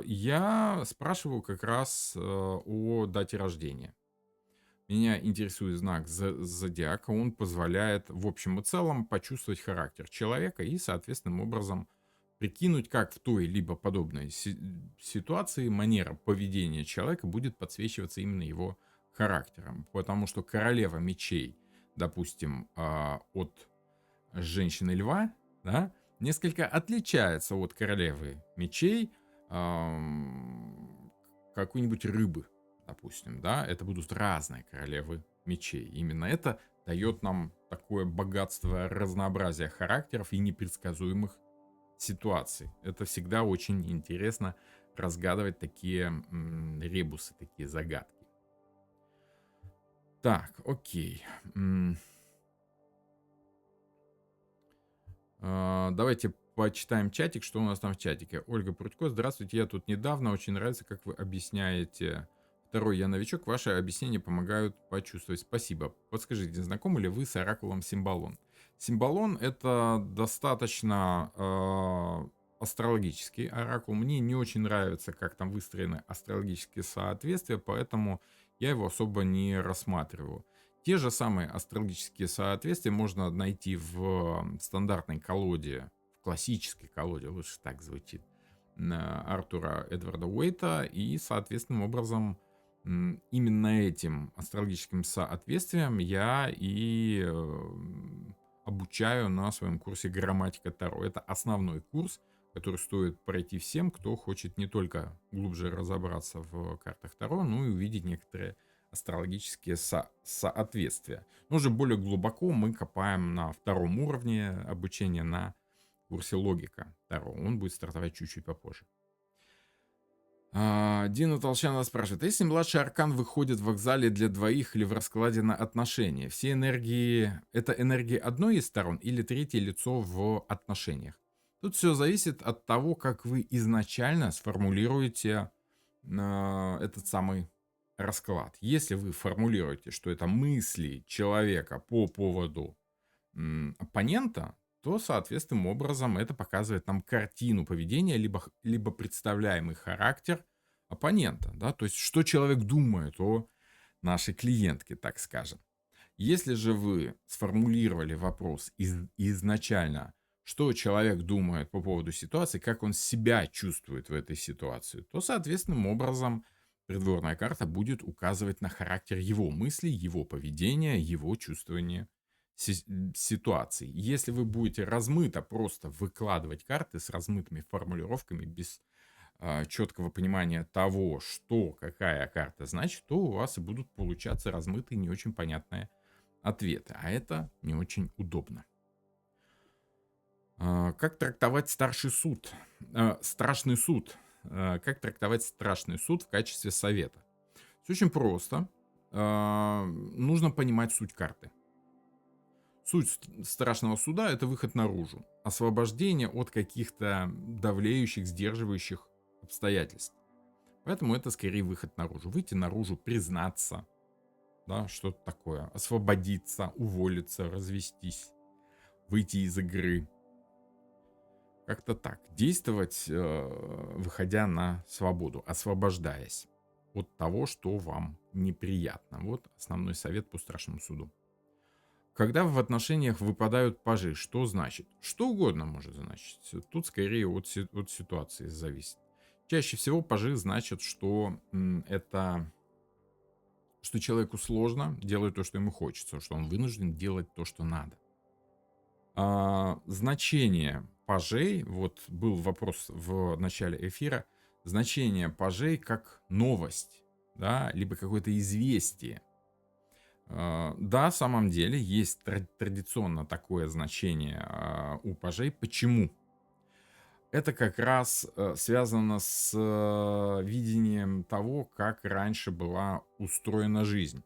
Я спрашиваю как раз о дате рождения. Меня интересует знак зодиака. Он позволяет в общем и целом почувствовать характер человека и, соответственным образом, прикинуть, как в той либо подобной ситуации манера поведения человека будет подсвечиваться именно его характером. Потому что королева мечей, допустим, от женщины-льва, да, несколько отличается от королевы мечей какой-нибудь рыбы, допустим, да, это будут разные королевы мечей. Именно это дает нам такое богатство разнообразия характеров и непредсказуемых ситуаций. Это всегда очень интересно разгадывать такие ребусы, такие загадки. Так, окей. Давайте почитаем чатик, что у нас там в чатике. Ольга Прудько, здравствуйте, я тут недавно, очень нравится, как вы объясняете. Второй, я новичок, ваши объяснения помогают почувствовать. Спасибо. Подскажите, знакомы ли вы с оракулом Симбалон? Симбалон — это достаточно астрологический оракул. Мне не очень нравится, как там выстроены астрологические соответствия, поэтому я его особо не рассматриваю. Те же самые астрологические соответствия можно найти в стандартной колоде, в классической колоде, лучше так звучит, Артура Эдварда Уэйта, и, соответственным образом, именно этим астрологическим соответствием я и обучаю на своем курсе «Грамматика Таро». Это основной курс, который стоит пройти всем, кто хочет не только глубже разобраться в картах Таро, но и увидеть некоторые астрологические соответствия. Но уже более глубоко мы копаем на втором уровне обучения на курсе «Логика Таро». Он будет стартовать чуть-чуть попозже. Дина Толщанова спрашивает: если младший аркан выходит в вокзале для двоих или в раскладе на отношения, все энергии — это энергии одной из сторон или третье лицо в отношениях? Тут все зависит от того, как вы изначально сформулируете этот самый расклад. Если вы формулируете, что это мысли человека по поводу оппонента, то, соответственным образом, это показывает нам картину поведения, либо представляемый характер оппонента. Да? То есть, что человек думает о нашей клиентке, так скажем. Если же вы сформулировали вопрос изначально, что человек думает по поводу ситуации, как он себя чувствует в этой ситуации, то, соответственным образом, придворная карта будет указывать на характер его мыслей, его поведения, его чувствования ситуаций. Если вы будете размыто просто выкладывать карты с размытыми формулировками, без четкого понимания того, что какая карта значит, то у вас и будут получаться размытые, не очень понятные ответы. А это не очень удобно. Как трактовать старший суд? Страшный суд. Как трактовать страшный суд в качестве совета? Все очень просто. Нужно понимать суть карты. Суть страшного суда — это выход наружу, освобождение от каких-то давлеющих, сдерживающих обстоятельств. Поэтому это скорее выход наружу. Выйти наружу, признаться, да, что-то такое, освободиться, уволиться, развестись, выйти из игры. Как-то так. Действовать, выходя на свободу, освобождаясь от того, что вам неприятно. Вот основной совет по страшному суду. Когда в отношениях выпадают пажи, что значит? Что угодно может значить. Тут скорее от ситуации зависит. Чаще всего пажи значат, что что человеку сложно делать то, что ему хочется, что он вынужден делать то, что надо. Значение пажей, вот был вопрос в начале эфира, значение пажей как новость, да, либо какое-то известие. Да, в самом деле есть традиционно такое значение у пажей. Почему? Это как раз связано с видением того, как раньше была устроена жизнь.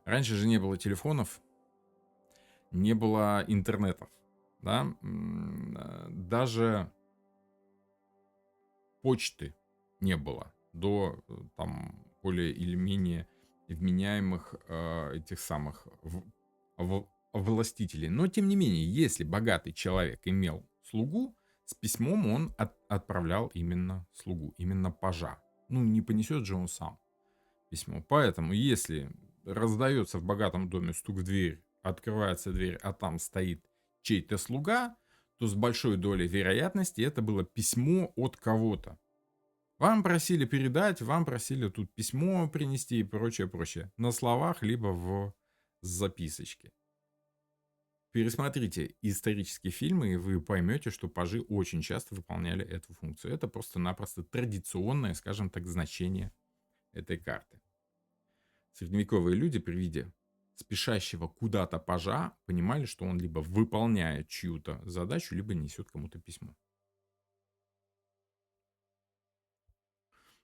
Раньше же не было телефонов, не было интернетов, да? Даже почты не было до там более или менее вменяемых этих самых властителей. Но тем не менее, если богатый человек имел слугу, с письмом он отправлял именно слугу, именно пажа. Ну, не понесет же он сам письмо. Поэтому, если раздается в богатом доме стук в дверь, открывается дверь, а там стоит чей-то слуга, то с большой долей вероятности это было письмо от кого-то. Вам просили передать, вам просили тут письмо принести и прочее, прочее. На словах, либо в записочке. Пересмотрите исторические фильмы, и вы поймете, что пажи очень часто выполняли эту функцию. Это просто-напросто традиционное, скажем так, значение этой карты. Средневековые люди при виде спешащего куда-то пажа понимали, что он либо выполняет чью-то задачу, либо несет кому-то письмо.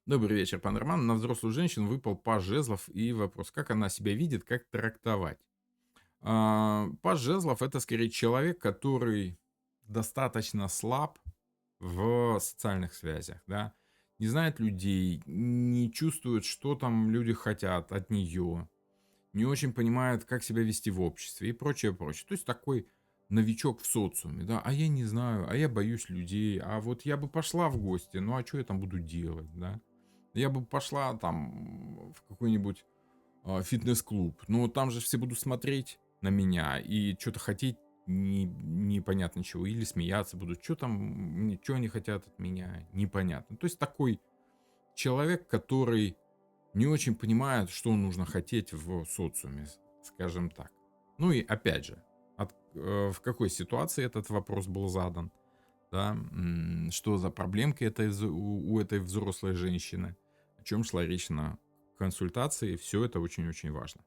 Добрый вечер, пан Роман. На взрослую женщину выпал паж жезлов, и вопрос, как она себя видит, как трактовать. Паж жезлов — это скорее человек, который достаточно слаб в социальных связях, да, не знает людей, не чувствует, что там люди хотят от нее, не очень понимает, как себя вести в обществе и прочее, прочее. То есть такой новичок в социуме, да, а я не знаю, а я боюсь людей, а вот я бы пошла в гости, ну а что я там буду делать, да? Я бы пошла там в какой-нибудь фитнес-клуб. Но там же все будут смотреть на меня и что-то хотеть непонятно чего. Или смеяться будут. Что там, что они хотят от меня, непонятно. То есть такой человек, который не очень понимает, что нужно хотеть в социуме, скажем так. Ну и опять же, в какой ситуации этот вопрос был задан, да, что за проблемка у этой взрослой женщины, о чем шла речь на консультации, все это очень-очень важно.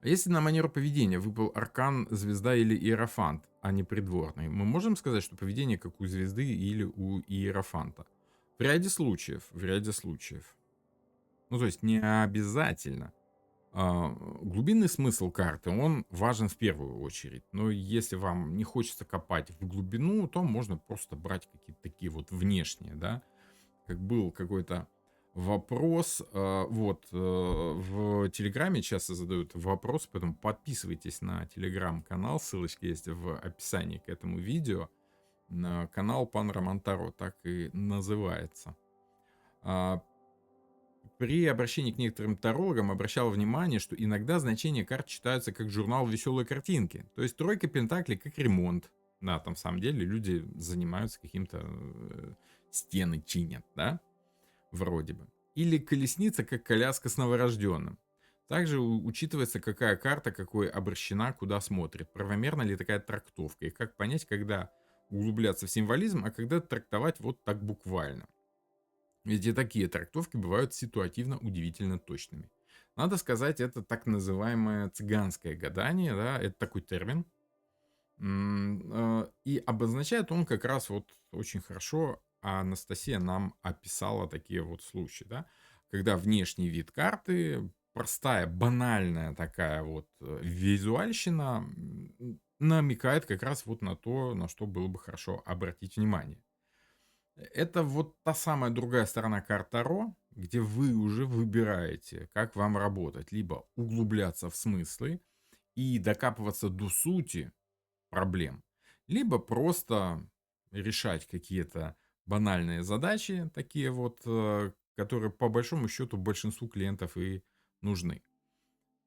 А если на манеру поведения выпал аркан, звезда или иерофант, а не придворный, мы можем сказать, что поведение как у звезды или у иерофанта? В ряде случаев, в ряде случаев. Ну, то есть не обязательно. Глубинный смысл карты, он важен в первую очередь. Но если вам не хочется копать в глубину, то можно просто брать какие-то такие вот внешние, да. Как был какой-то вопрос, в Телеграме часто задают вопрос, поэтому подписывайтесь на Телеграм-канал, ссылочка есть в описании к этому видео. На канал Пан Роман Таро, так и называется. А, При обращении к некоторым тарологам обращал внимание, что иногда значения карт читаются как журнал веселой картинки. То есть тройка пентаклей как ремонт. Да, там в самом деле люди занимаются каким-то стены чинят, да, вроде бы. Или колесница как коляска с новорожденным. Также учитывается, какая карта какой обращена, куда смотрит. Правомерна ли такая трактовка. И как понять, когда углубляться в символизм, а когда трактовать вот так буквально. Ведь и такие трактовки бывают ситуативно удивительно точными. Надо сказать, это так называемое цыганское гадание, да, это такой термин. И обозначает он как раз вот очень хорошо, а Анастасия нам описала такие вот случаи, да, когда внешний вид карты, простая, банальная такая вот визуальщина намекает как раз вот на то, на что было бы хорошо обратить внимание. Это вот та самая другая сторона карт Таро, где вы уже выбираете, как вам работать. Либо углубляться в смыслы и докапываться до сути проблем, либо просто решать какие-то банальные задачи, такие вот, которые по большому счету большинству клиентов и нужны.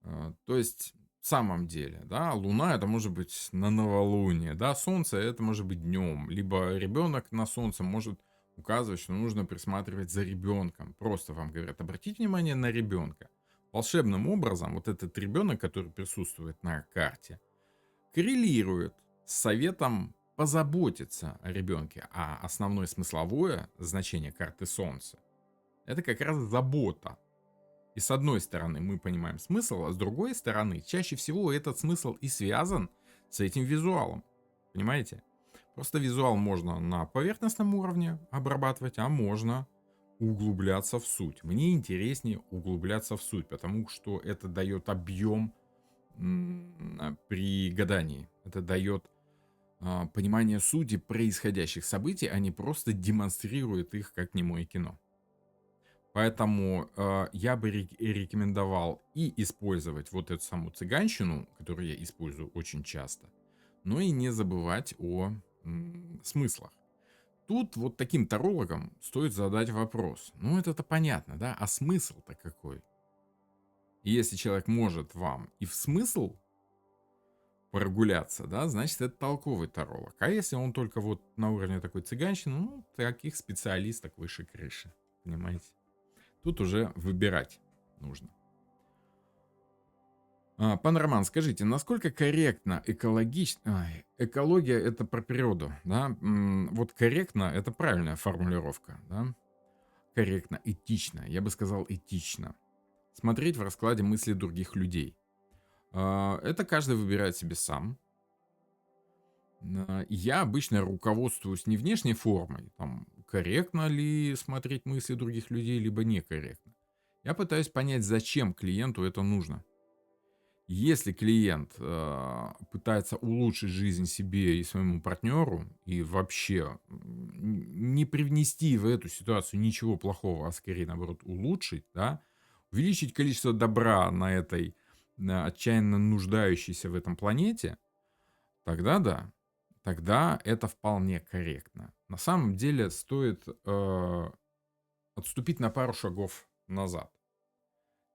То есть, в самом деле, да, Луна это может быть на новолуние, да, Солнце это может быть днем, либо ребенок на Солнце может указывать, что нужно присматривать за ребенком. Просто вам говорят, обратите внимание на ребенка. Волшебным образом вот этот ребенок, который присутствует на карте, коррелирует с советом позаботиться о ребенке. А основное смысловое значение карты Солнца — это как раз забота. И с одной стороны мы понимаем смысл, а с другой стороны чаще всего этот смысл и связан с этим визуалом. Понимаете? Просто визуал можно на поверхностном уровне обрабатывать, а можно углубляться в суть. Мне интереснее углубляться в суть, потому что это дает объем при гадании. Это дает понимание сути происходящих событий, а не просто демонстрирует их как немое кино. Поэтому я бы рекомендовал и использовать вот эту саму цыганщину, которую я использую очень часто, но и не забывать о смыслах. Тут вот таким тарологам стоит задать вопрос. Ну, это-то понятно, да? А смысл-то какой? И если человек может вам и в смысл прогуляться, да, значит, это толковый таролог. А если он только вот на уровне такой цыганщины, ну, таких специалисток выше крыши. Понимаете? Тут уже выбирать нужно. Пан Роман, скажите, насколько корректно экология это про природу, да? Вот корректно это правильная формулировка, да? Корректно, этично, я бы сказал этично. Смотреть в раскладе мысли других людей. Это каждый выбирает себе сам. Я обычно руководствуюсь не внешней формой, там, корректно ли смотреть мысли других людей, либо некорректно. Я пытаюсь понять, зачем клиенту это нужно. Если клиент пытается улучшить жизнь себе и своему партнеру, и вообще не привнести в эту ситуацию ничего плохого, а скорее, наоборот, улучшить, да, увеличить количество добра на этой отчаянно нуждающейся в этом планете, тогда да, тогда это вполне корректно. На самом деле стоит отступить на пару шагов назад.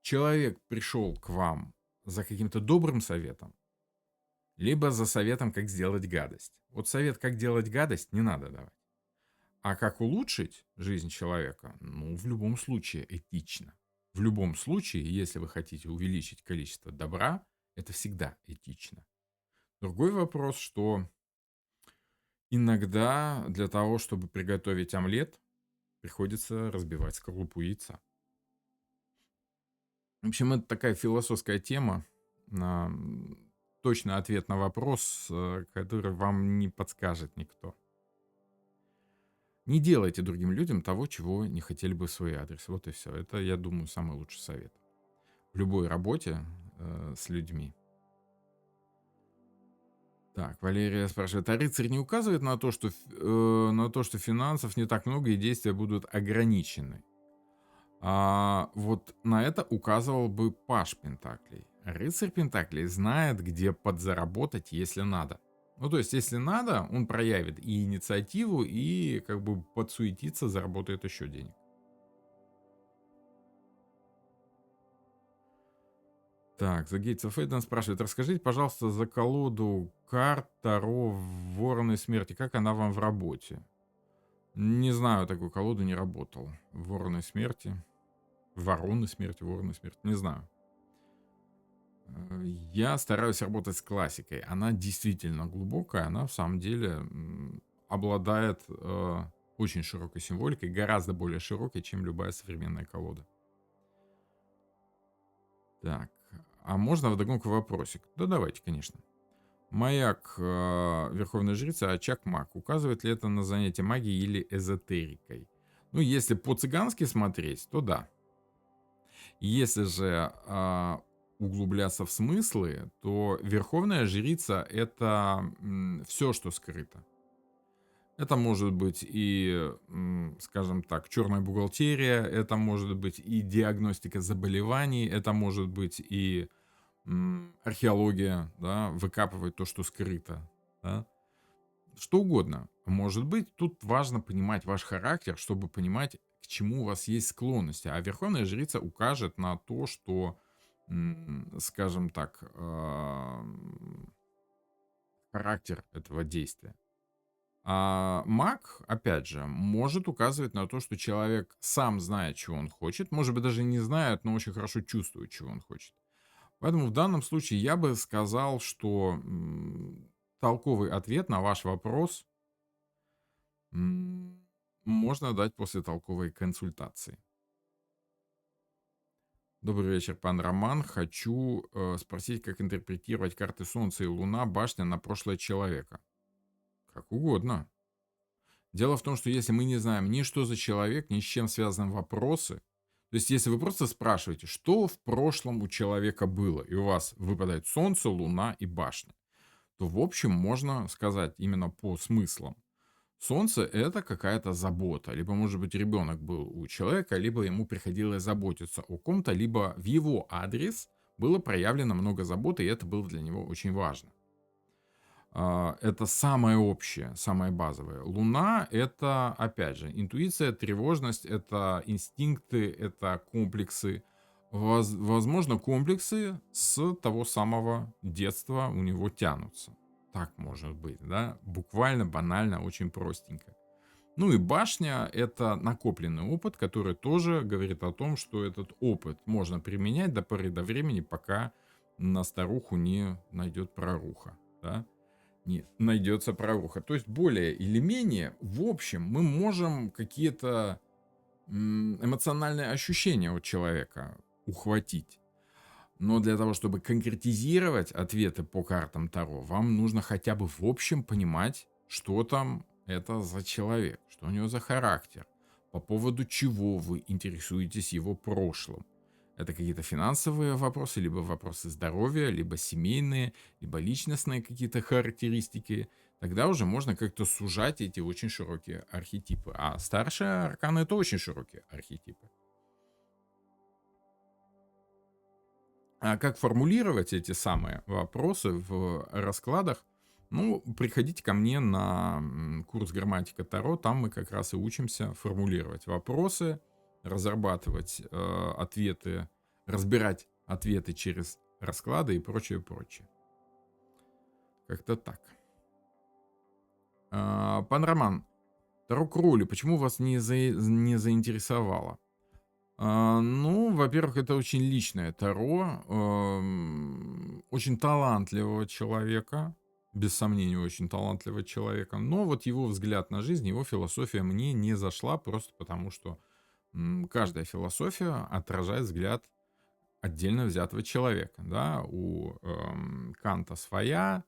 человек пришел к вам за каким-то добрым советом, либо за советом, как сделать гадость. Вот совет, как делать гадость, не надо давать. А как улучшить жизнь человека? Ну, в любом случае этично. В любом случае, если вы хотите увеличить количество добра, это всегда этично. Другой вопрос, что иногда для того, чтобы приготовить омлет, приходится разбивать скорлупу яйца. В общем, это такая философская тема. на, Точно ответ на вопрос, который вам не подскажет никто. Не делайте другим людям того, чего не хотели бы в свой адрес. Вот и все. Это, я думаю, самый лучший совет. В любой работе с людьми. Так, Валерия спрашивает, а рыцарь не указывает на то, что финансов не так много и действия будут ограничены? Вот на это указывал бы Паш Пентаклей. Рыцарь Пентаклей знает, где подзаработать, если надо. Ну, то есть, если надо, он проявит и инициативу, и как бы подсуетится, заработает еще денег. Так, The Gates of Eden спрашивает, расскажите, пожалуйста, за колоду карт Таро Вороны Смерти, как она вам в работе? Не знаю, такую колоду не работал. Вороны Смерти. Вороны Смерти, Вороны Смерти, не знаю. Я стараюсь работать с классикой. Она действительно глубокая, она в самом деле обладает очень широкой символикой, гораздо более широкой, чем любая современная колода. Так, а можно вдогонку вопросик? Да давайте, конечно. Маяк Верховной Жрицы, очаг маг. Указывает ли это на занятие магией или эзотерикой? Ну, если по-цыгански смотреть, то да. Если же углубляться в смыслы, то Верховная Жрица — это все, что скрыто. Это может быть и, скажем так, черная бухгалтерия, это может быть и диагностика заболеваний, это может быть и археология, да, выкапывать то, что скрыто, да. Что угодно может быть. Тут важно понимать ваш характер, чтобы понимать, к чему у вас есть склонности. А Верховная Жрица укажет на то, что, скажем так, характер этого действия. А маг, опять же, может указывать на то, что человек сам знает, чего он хочет. Может быть, даже не знает, но очень хорошо чувствует, чего он хочет. Поэтому в данном случае я бы сказал, что толковый ответ на ваш вопрос можно дать после толковой консультации. Добрый вечер, пан Роман. Хочу спросить, как интерпретировать карты Солнца и Луна, башня на прошлое человека. Как угодно. Дело в том, что если мы не знаем ни что за человек, ни с чем связаны вопросы, то есть если вы просто спрашиваете, что в прошлом у человека было, и у вас выпадает Солнце, Луна и башня, то в общем можно сказать именно по смыслам. Солнце — это какая-то забота. Либо, может быть, ребенок был у человека, либо ему приходилось заботиться о ком-то, либо в его адрес было проявлено много заботы, и это было для него очень важно. Это самое общее, самое базовое. Луна — это, опять же, интуиция, тревожность, это инстинкты, это комплексы. Возможно, комплексы с того самого детства у него тянутся. Так может быть, да? Буквально, банально, очень простенько. Ну и башня — это накопленный опыт, который тоже говорит о том, что этот опыт можно применять до поры до времени, пока на старуху не найдет проруха, да? Не найдется проруха. То есть более или менее, в общем, мы можем какие-то эмоциональные ощущения у человека ухватить. Но для того, чтобы конкретизировать ответы по картам Таро, вам нужно хотя бы в общем понимать, что там это за человек, что у него за характер, по поводу чего вы интересуетесь его прошлым. Это какие-то финансовые вопросы, либо вопросы здоровья, либо семейные, либо личностные какие-то характеристики. Тогда уже можно как-то сужать эти очень широкие архетипы. А старшие арканы — это очень широкие архетипы. А как формулировать эти самые вопросы в раскладах? Ну, приходите ко мне на курс «Грамматика Таро». Там мы как раз и учимся формулировать вопросы, разрабатывать ответы разбирать ответы через расклады и прочее, прочее. Как-то так. Пан Роман, Таро Кроули, почему вас не заинтересовало? Ну, во-первых, это очень личное Таро, очень талантливого человека, без сомнения, очень талантливого человека. Но вот его взгляд на жизнь, его философия мне не зашла просто потому, что каждая философия отражает взгляд отдельно взятого человека. Да? У Канта своя,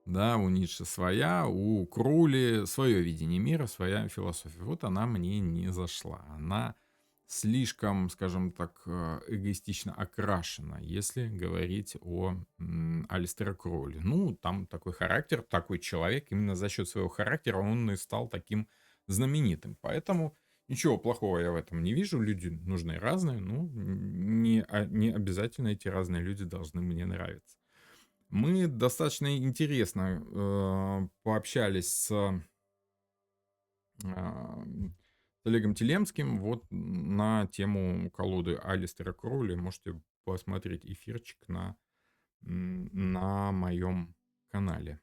да, у Ницше своя, у Кроули свое видение мира, своя философия. Вот она мне не зашла. Она слишком, скажем так, эгоистично окрашена, если говорить о Алистере Кроули. Ну, там такой характер, такой человек, именно за счет своего характера он и стал таким знаменитым. Поэтому ничего плохого я в этом не вижу. Люди нужны разные, ну, не обязательно эти разные люди должны мне нравиться. Мы достаточно интересно пообщались с Олегом Телемским вот на тему колоды Алистера Кроули. Можете посмотреть эфирчик на моем канале.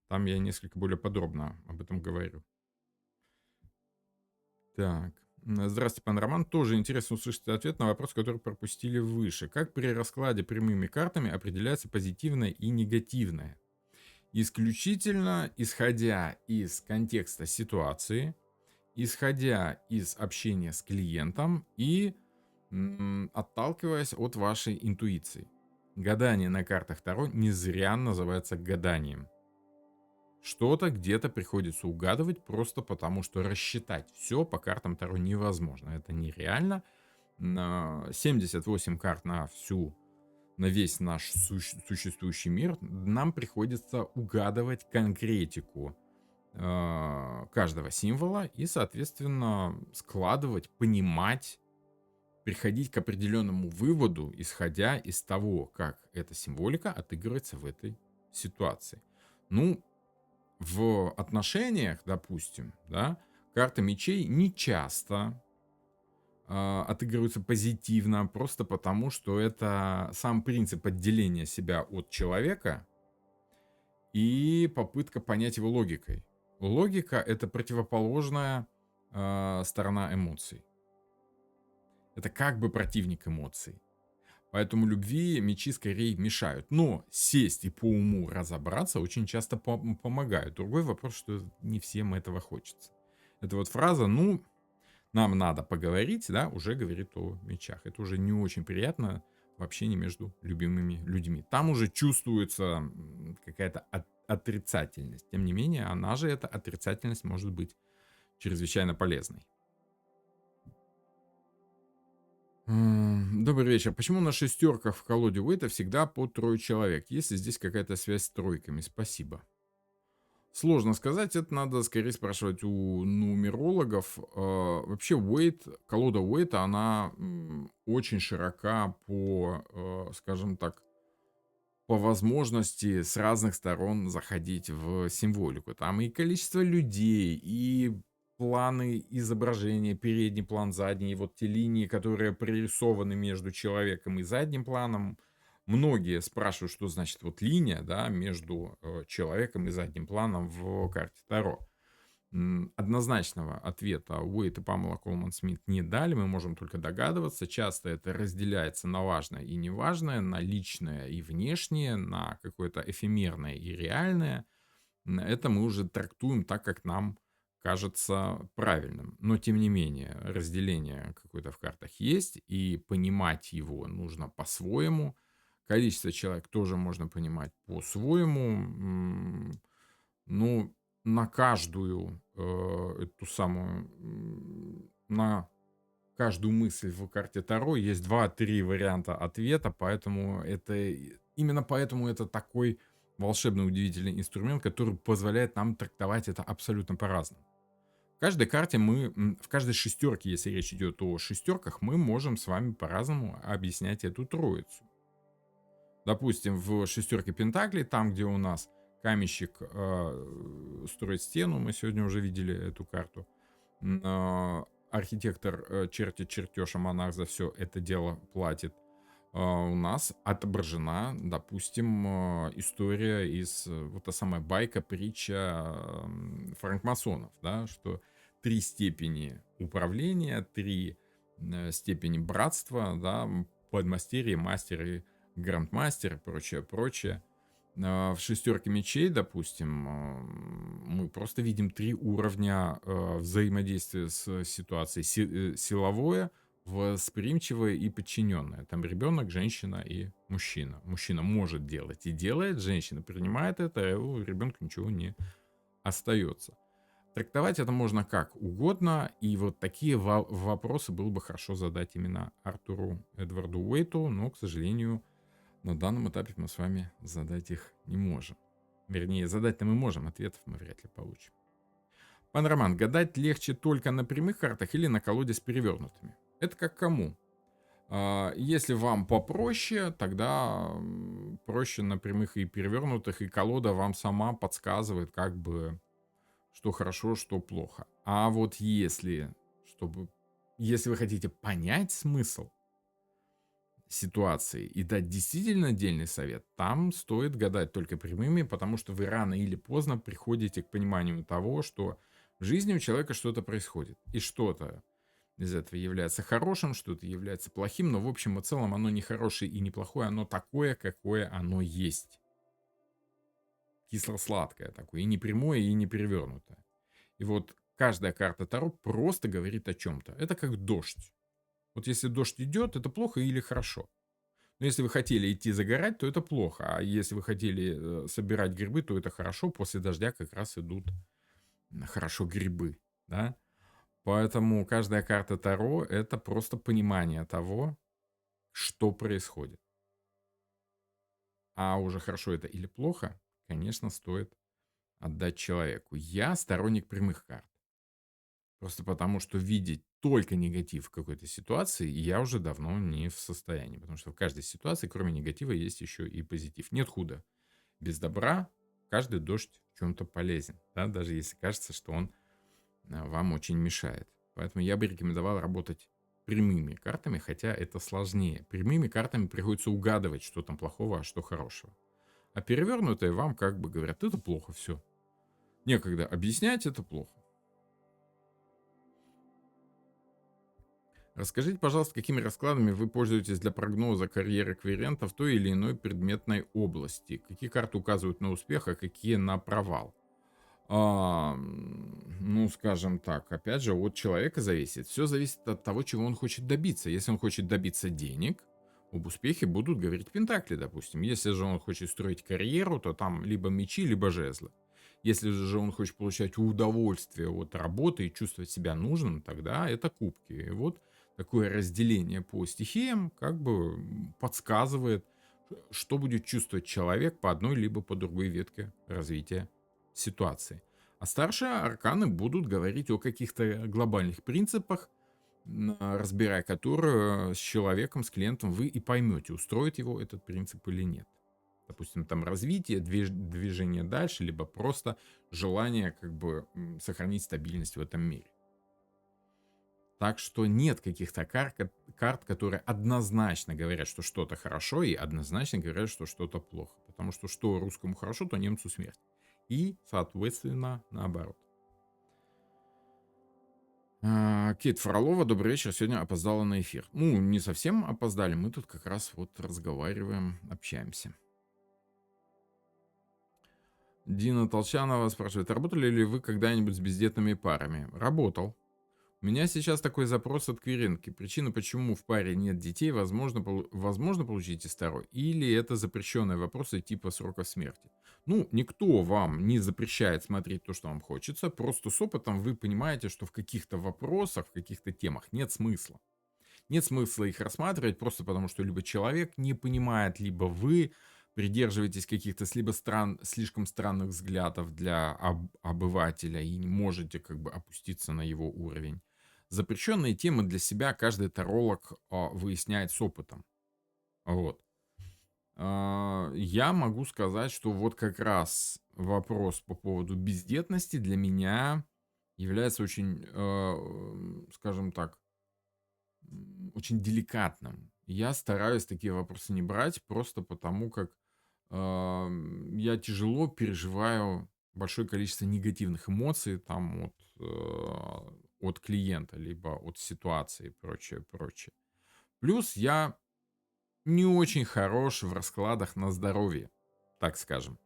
Там я несколько более подробно об этом говорю. Так. Здравствуйте, пан Роман. Тоже интересно услышать ответ на вопрос, который пропустили выше. Как при раскладе прямыми картами определяется позитивное и негативное? Исключительно исходя из контекста ситуации, исходя из общения с клиентом и отталкиваясь от вашей интуиции. Гадание на картах Таро не зря называется гаданием. Что-то где-то приходится угадывать просто потому, что рассчитать все по картам Таро невозможно. Это нереально. На 78 карт на весь наш существующий мир нам приходится угадывать конкретику каждого символа и, соответственно, складывать, понимать, приходить к определенному выводу, исходя из того, как эта символика отыгрывается в этой ситуации. Ну, в отношениях, допустим, да, карта мечей не часто отыгрываются позитивно, просто потому, что это сам принцип отделения себя от человека и попытка понять его логикой. Логика — это противоположная сторона эмоций. Это как бы противник эмоций. Поэтому любви мечи скорее мешают. Но сесть и по уму разобраться очень часто помогают. Другой вопрос, что не всем этого хочется. Это вот фраза, ну, нам надо поговорить, да, уже говорит о мечах. Это уже не очень приятно в общении между любимыми людьми. Там уже чувствуется какая-то отрицательность. Тем не менее, она же, эта отрицательность, может быть чрезвычайно полезной. Добрый вечер. Почему на шестерках в колоде Уэйта всегда по трое человек? Есть ли здесь какая-то связь с тройками? Спасибо. Сложно сказать, это надо скорее спрашивать у нумерологов. Вообще колода Уэйта, она очень широка скажем так, по возможности с разных сторон заходить в символику. Там и количество людей, и планы изображения, передний план, задний, и вот те линии, которые прорисованы между человеком и задним планом. Многие спрашивают, что значит вот линия, да, между человеком и задним планом в карте Таро. Однозначного ответа Уэйт и Памела Колман Смит не дали, мы можем только догадываться. Часто это разделяется на важное и неважное, на личное и внешнее, на какое-то эфемерное и реальное. Это мы уже трактуем так, как нам кажется правильным. Но, тем не менее, разделение какое-то в картах есть, и понимать его нужно по-своему. Количество человек тоже можно понимать по-своему. Ну, на каждую эту самую, на каждую мысль в карте Таро есть 2-3 варианта ответа, поэтому именно поэтому это такой волшебный, удивительный инструмент, который позволяет нам трактовать это абсолютно по-разному. В каждой карте в каждой шестерке, если речь идет о шестерках, мы можем с вами по-разному объяснять эту троицу. Допустим, в шестерке Пентаклей, там, где у нас каменщик строит стену, мы сегодня уже видели эту карту, архитектор чертит чертеж, а монах за все это дело платит. У нас отображена, допустим, история вот та самая байка, притча франкмасонов, да, что 3 степени управления, 3 степени братства, да, подмастерье, мастер и грандмастер и прочее, прочее. В шестерке мечей, допустим, мы просто видим 3 уровня взаимодействия с ситуацией. Силовое, восприимчивое и подчиненное. Там ребенок, женщина и мужчина. Мужчина может делать и делает, женщина принимает это, а у ребенка ничего не остается. Трактовать это можно как угодно, и вот такие вопросы было бы хорошо задать именно Артуру Эдварду Уэйту, но, к сожалению, на данном этапе мы с вами задать их не можем. Вернее, задать-то мы можем, ответов мы вряд ли получим. Пан Роман, гадать легче только на прямых картах или на колоде с перевернутыми? Это как кому? Если вам попроще, тогда проще на прямых и перевернутых, и колода вам сама подсказывает, как бы, что хорошо, что плохо. А вот если вы хотите понять смысл ситуации и дать действительно отдельный совет, там стоит гадать только прямыми, потому что вы рано или поздно приходите к пониманию того, что в жизни у человека что-то происходит. И что-то из этого является хорошим, что-то является плохим, но в общем и целом оно не хорошее и не плохое, оно такое, какое оно есть. Кисло-сладкое такое, и не прямое, и не перевернутое. И вот каждая карта Таро просто говорит о чем-то. Это как дождь. Вот если дождь идет, это плохо или хорошо. Но если вы хотели идти загорать, то это плохо. А если вы хотели собирать грибы, то это хорошо. После дождя как раз идут хорошо грибы. Да? Поэтому каждая карта Таро — это просто понимание того, что происходит. А уже хорошо это или плохо, конечно, стоит отдать человеку. Я сторонник прямых карт. Просто потому, что видеть только негатив в какой-то ситуации я уже давно не в состоянии. Потому что в каждой ситуации, кроме негатива, есть еще и позитив. Нет худа без добра. Каждый дождь в чем-то полезен. Да? Даже если кажется, что он вам очень мешает. Поэтому я бы рекомендовал работать прямыми картами, хотя это сложнее. Прямыми картами приходится угадывать, что там плохого, а что хорошего. А перевернутые вам как бы говорят, это плохо, все. Некогда объяснять, это плохо. Расскажите, пожалуйста, какими раскладами вы пользуетесь для прогноза карьеры квирента в той или иной предметной области? Какие карты указывают на успех, а какие на провал? Ну, скажем так, опять же, от человека зависит. Все зависит от того, чего он хочет добиться. Если он хочет добиться денег, об успехе будут говорить пентакли, допустим. Если же он хочет строить карьеру, то там либо мечи, либо жезлы. Если же он хочет получать удовольствие от работы и чувствовать себя нужным, тогда это кубки. И вот такое разделение по стихиям как бы подсказывает, что будет чувствовать человек по одной либо по другой ветке развития ситуации. А старшие арканы будут говорить о каких-то глобальных принципах, разбирая которые с человеком, с клиентом вы и поймете, устроит его этот принцип или нет. Допустим, там развитие, движение дальше, либо просто желание как бы сохранить стабильность в этом мире. Так что нет каких-то карт, которые однозначно говорят, что что-то хорошо, и однозначно говорят, что что-то плохо. Потому что русскому хорошо, то немцу смерть. И, соответственно, наоборот. Кейт Фролова, добрый вечер. Сегодня опоздала на эфир. Ну, не совсем опоздали. Мы тут как раз вот разговариваем, общаемся. Дина Толчанова спрашивает, работали ли вы когда-нибудь с бездетными парами? Работал. У меня сейчас такой запрос от квиринки. Причина, почему в паре нет детей, возможно получить из Таро, или это запрещенные вопросы типа срока смерти. Ну, никто вам не запрещает смотреть то, что вам хочется, просто с опытом вы понимаете, что в каких-то вопросах, в каких-то темах нет смысла. Нет смысла их рассматривать просто потому, что либо человек не понимает, либо вы придерживаетесь каких-то слишком странных взглядов для обывателя и не можете как бы опуститься на его уровень. Запрещенные темы для себя каждый таролог выясняет с опытом. Вот. Я могу сказать, что вот как раз вопрос по поводу бездетности для меня является очень, скажем так, очень деликатным. Я стараюсь такие вопросы не брать просто потому, как я тяжело переживаю большое количество негативных эмоций там от клиента, либо от ситуации и прочее, прочее. Плюс я не очень хорош в раскладах на здоровье, так скажем.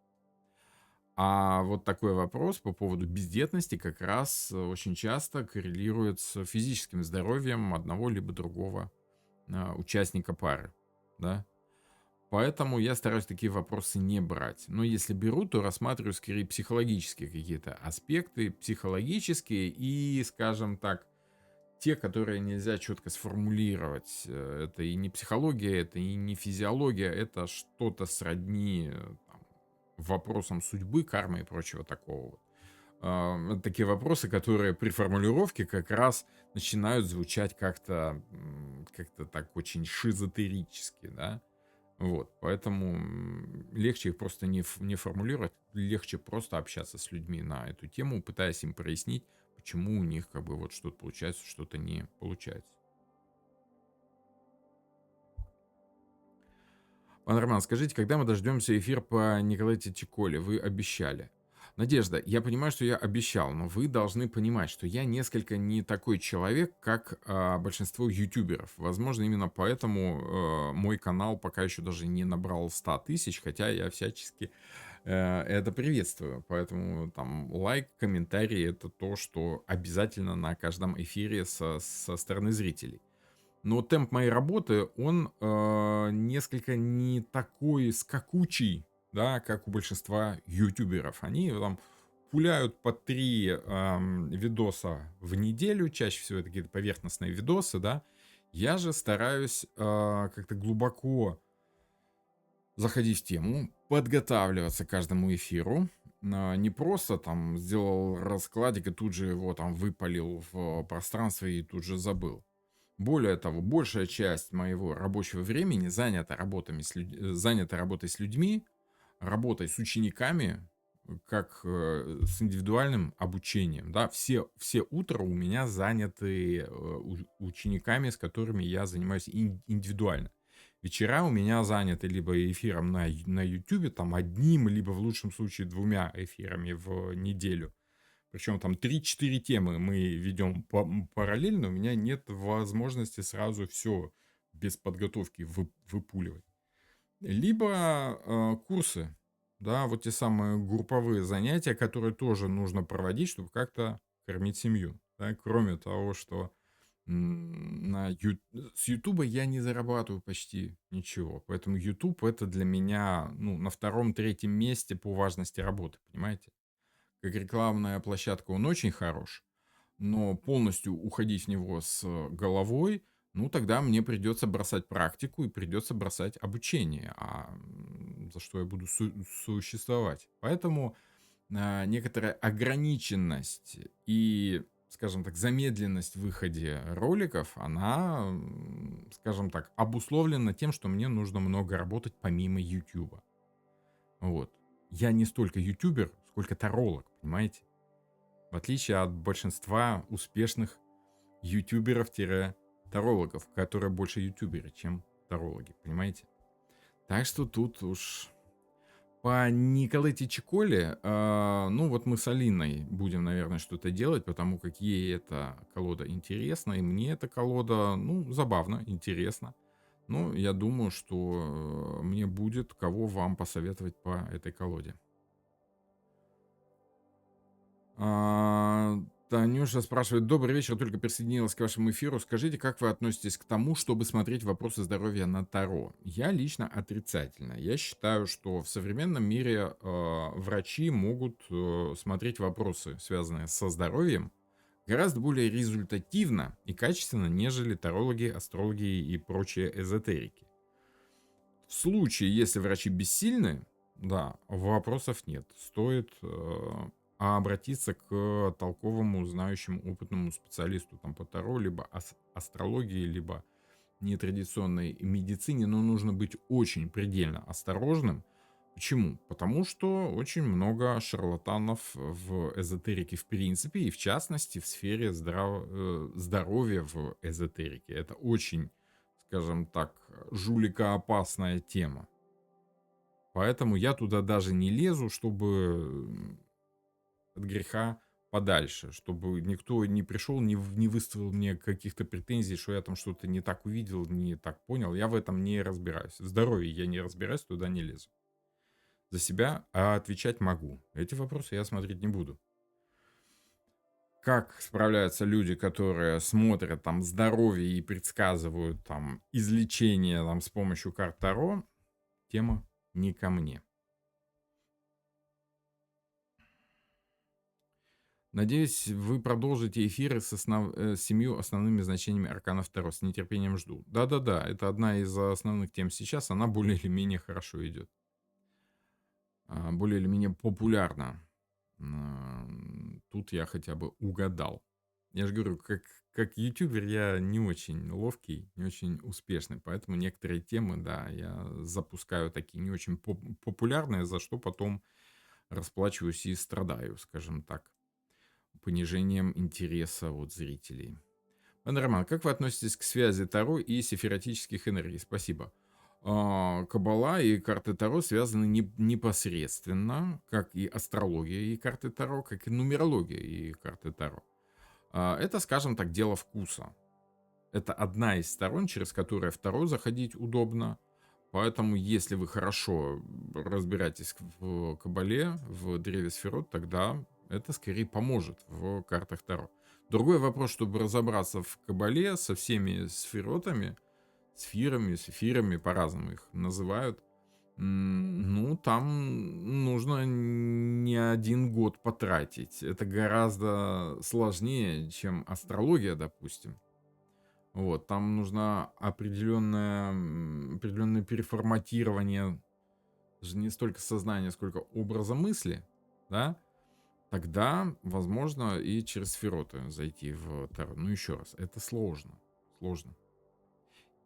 А вот такой вопрос по поводу бездетности как раз очень часто коррелирует с физическим здоровьем одного либо другого участника пары, да. Поэтому я стараюсь такие вопросы не брать. Но если беру, то рассматриваю скорее психологические какие-то аспекты, психологические и, скажем так, те, которые нельзя четко сформулировать. Это и не психология, это и не физиология, это что-то сродни там, вопросам судьбы, кармы и прочего такого вот. Это такие вопросы, которые при формулировке как раз начинают звучать как-то так очень шизотерически, да. Вот, поэтому легче их просто не формулировать, легче просто общаться с людьми на эту тему, пытаясь им прояснить, почему у них как бы вот что-то получается, что-то не получается. Пан Роман, скажите, когда мы дождемся эфир по Николаю Чиколе? Вы обещали. Надежда, я понимаю, что я обещал, но вы должны понимать, что я несколько не такой человек, как большинство ютуберов. Возможно, именно поэтому мой канал пока еще даже не набрал 100 тысяч, хотя я всячески это приветствую. Поэтому там лайк, комментарий — это то, что обязательно на каждом эфире со стороны зрителей. Но темп моей работы, он несколько не такой скакучий, да, как у большинства ютуберов. Они там пуляют по 3 видоса в неделю, чаще всего это какие-то поверхностные видосы, да. Я же стараюсь как-то глубоко заходить в тему, подготавливаться к каждому эфиру. Не просто там сделал раскладик и тут же его там выпалил в пространство и тут же забыл. Более того, большая часть моего рабочего времени занята работой с людьми, работой с учениками, как с индивидуальным обучением. Да? Все утро у меня заняты учениками, с которыми я занимаюсь индивидуально. Вечера у меня заняты либо эфиром на YouTube, там одним, либо в лучшем случае двумя эфирами в неделю. Причем там 3-4 темы мы ведем параллельно, у меня нет возможности сразу все без подготовки выпуливать. Либо курсы, да, вот те самые групповые занятия, которые тоже нужно проводить, чтобы как-то кормить семью. Да, кроме того, что с Ютуба я не зарабатываю почти ничего. Поэтому YouTube это для меня ну, на втором-третьем месте по важности работы, понимаете? Как рекламная площадка он очень хорош, но полностью уходить в него с головой, ну, тогда мне придется бросать практику и придется бросать обучение, за что я буду существовать. Поэтому некоторая ограниченность и, скажем так, замедленность в выходе роликов, она, скажем так, обусловлена тем, что мне нужно много работать помимо YouTube. Вот. Я не столько ютубер, сколько таролог, понимаете? В отличие от большинства успешных ютуберов-тарологов, которые больше ютуберы, чем тарологи, понимаете? Так что тут уж по Николете Чиколе, ну вот мы с Алиной будем, наверное, что-то делать, потому как ей эта колода интересна, и мне эта колода, ну, забавно, интересно. Ну, я думаю, что мне будет кого вам посоветовать по этой колоде. А, Танюша спрашивает: добрый вечер, только присоединилась к вашему эфиру. Скажите, как вы относитесь к тому, чтобы смотреть вопросы здоровья на Таро? Я лично отрицательно. Я считаю, что в современном мире врачи могут смотреть вопросы, связанные со здоровьем, гораздо более результативно и качественно, нежели тарологи, астрологи и прочие эзотерики. В случае, если врачи бессильны, да, вопросов нет. Стоит обратиться к толковому, знающему, опытному специалисту там, по Таро, либо астрологии, либо нетрадиционной медицине, но нужно быть очень предельно осторожным, Почему? Потому что очень много шарлатанов в эзотерике в принципе, и в частности в сфере здоровья в эзотерике. Это очень, скажем так, жуликоопасная тема. Поэтому я туда даже не лезу, чтобы от греха подальше, чтобы никто не пришел, не выставил мне каких-то претензий, что я там что-то не так увидел, не так понял. Я в этом не разбираюсь. В здоровье я не разбираюсь, туда не лезу. За себя, а отвечать могу. Эти вопросы я смотреть не буду. Как справляются люди, которые смотрят там здоровье и предсказывают там излечение там с помощью карт Таро, тема не ко мне. Надеюсь, вы продолжите эфиры с 7 основными значениями арканов Таро. С нетерпением жду. Да-да-да, это одна из основных тем сейчас. Она более или менее хорошо идет. Более или менее популярна. Тут я хотя бы угадал. Я же говорю, как ютубер я не очень ловкий, не очень успешный, поэтому некоторые темы, да, я запускаю такие не очень популярные, за что потом расплачиваюсь и страдаю, скажем так, понижением интереса от зрителей. Пан Роман, как вы относитесь к связи Таро и сефиротических энергий? Спасибо. Каббала и карты Таро связаны непосредственно, как и астрология и карты Таро, как и нумерология и карты Таро. Это, скажем так, дело вкуса. Это одна из сторон, через которую в Таро заходить удобно. Поэтому, если вы хорошо разбираетесь в Каббале, в древе сферот, тогда это скорее поможет в картах Таро. Другой вопрос, чтобы разобраться в Каббале со всеми сферотами, сферами, сефирами, по-разному их называют, ну, там нужно не один год потратить. Это гораздо сложнее, чем астрология, допустим. Вот, там нужно определенное переформатирование, даже не столько сознания, сколько образа мысли, да, тогда возможно и через сфероты зайти в Таро. Ну, еще раз, это сложно, сложно.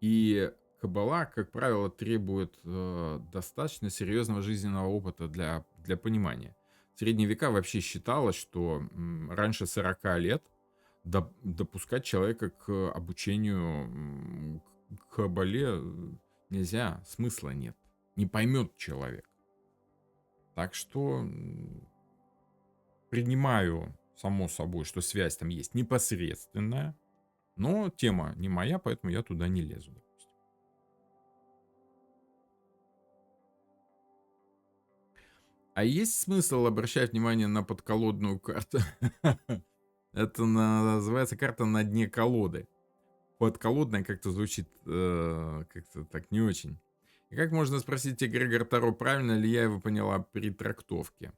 И каббала, как правило, требует достаточно серьезного жизненного опыта для понимания. В средние века вообще считалось, что раньше 40 лет допускать человека к обучению к каббале нельзя, смысла нет. Не поймет человек. Так что принимаю, само собой, что связь там есть непосредственная, но тема не моя, поэтому я туда не лезу. Допустим. А есть смысл обращать внимание на подколодную карту? Это называется карта на дне колоды. Подколодная как-то звучит как-то так не очень. И как можно спросить эгрегор Таро, правильно ли я его поняла при трактовке?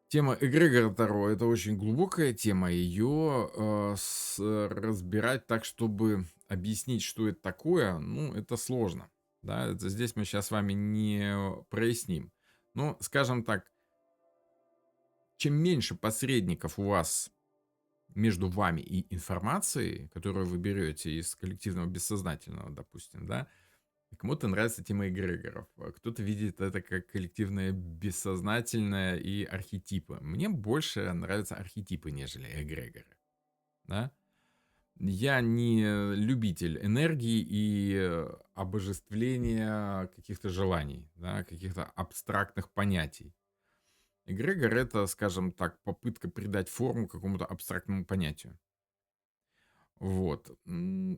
Тема эгрегора Таро — это очень глубокая тема. Ее разбирать так, чтобы объяснить, что это такое, ну, это сложно. Да, это здесь мы сейчас с вами не проясним. Но, скажем так, чем меньше посредников у вас между вами и информацией, которую вы берете из коллективного бессознательного, допустим, да, кому-то нравится тема эгрегоров, а кто-то видит это как коллективное бессознательное и архетипы. Мне больше нравятся архетипы, нежели эгрегоры, да. Я не любитель энергии и обожествления каких-то желаний, да, каких-то абстрактных понятий. Эгрегор — это, скажем так, попытка придать форму какому-то абстрактному понятию. Вот.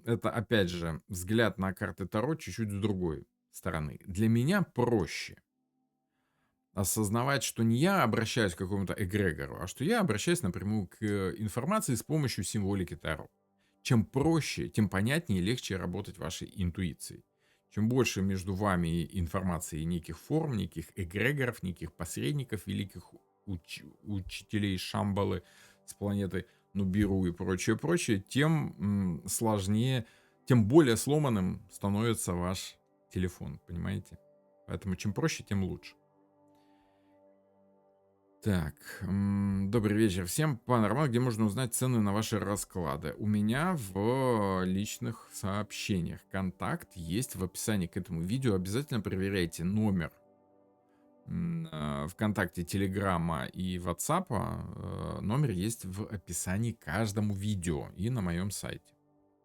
Это, опять же, взгляд на карты Таро чуть-чуть с другой стороны. Для меня проще осознавать, что не я обращаюсь к какому-то эгрегору, а что я обращаюсь напрямую к информации с помощью символики Таро. Чем проще, тем понятнее и легче работать вашей интуицией. Чем больше между вами информации, неких форм, неких эгрегоров, неких посредников, великих учителей Шамбалы с планеты Нубиру и прочее, прочее, тем сложнее, тем более сломанным становится ваш телефон, понимаете? Поэтому чем проще, тем лучше. Так, добрый вечер всем. Пан Роман, где можно узнать цены на ваши расклады? У меня в личных сообщениях. Контакт есть в описании к этому видео. Обязательно проверяйте номер ВКонтакте, Телеграма и Ватсапа, номер есть в описании к каждому видео и на моем сайте.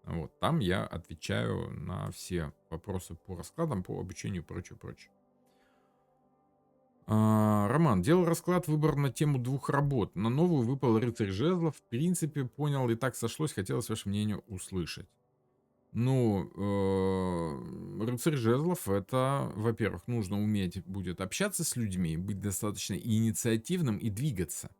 Вот, там я отвечаю на все вопросы по раскладам, по обучению и прочее, прочее. Роман, делал расклад, выбор на тему 2 работ. На новую выпал рыцарь жезлов. В принципе, понял, и так сошлось. Хотелось ваше мнение услышать. Ну, рыцарь жезлов — это, во-первых, нужно уметь будет общаться с людьми, быть достаточно инициативным и двигаться.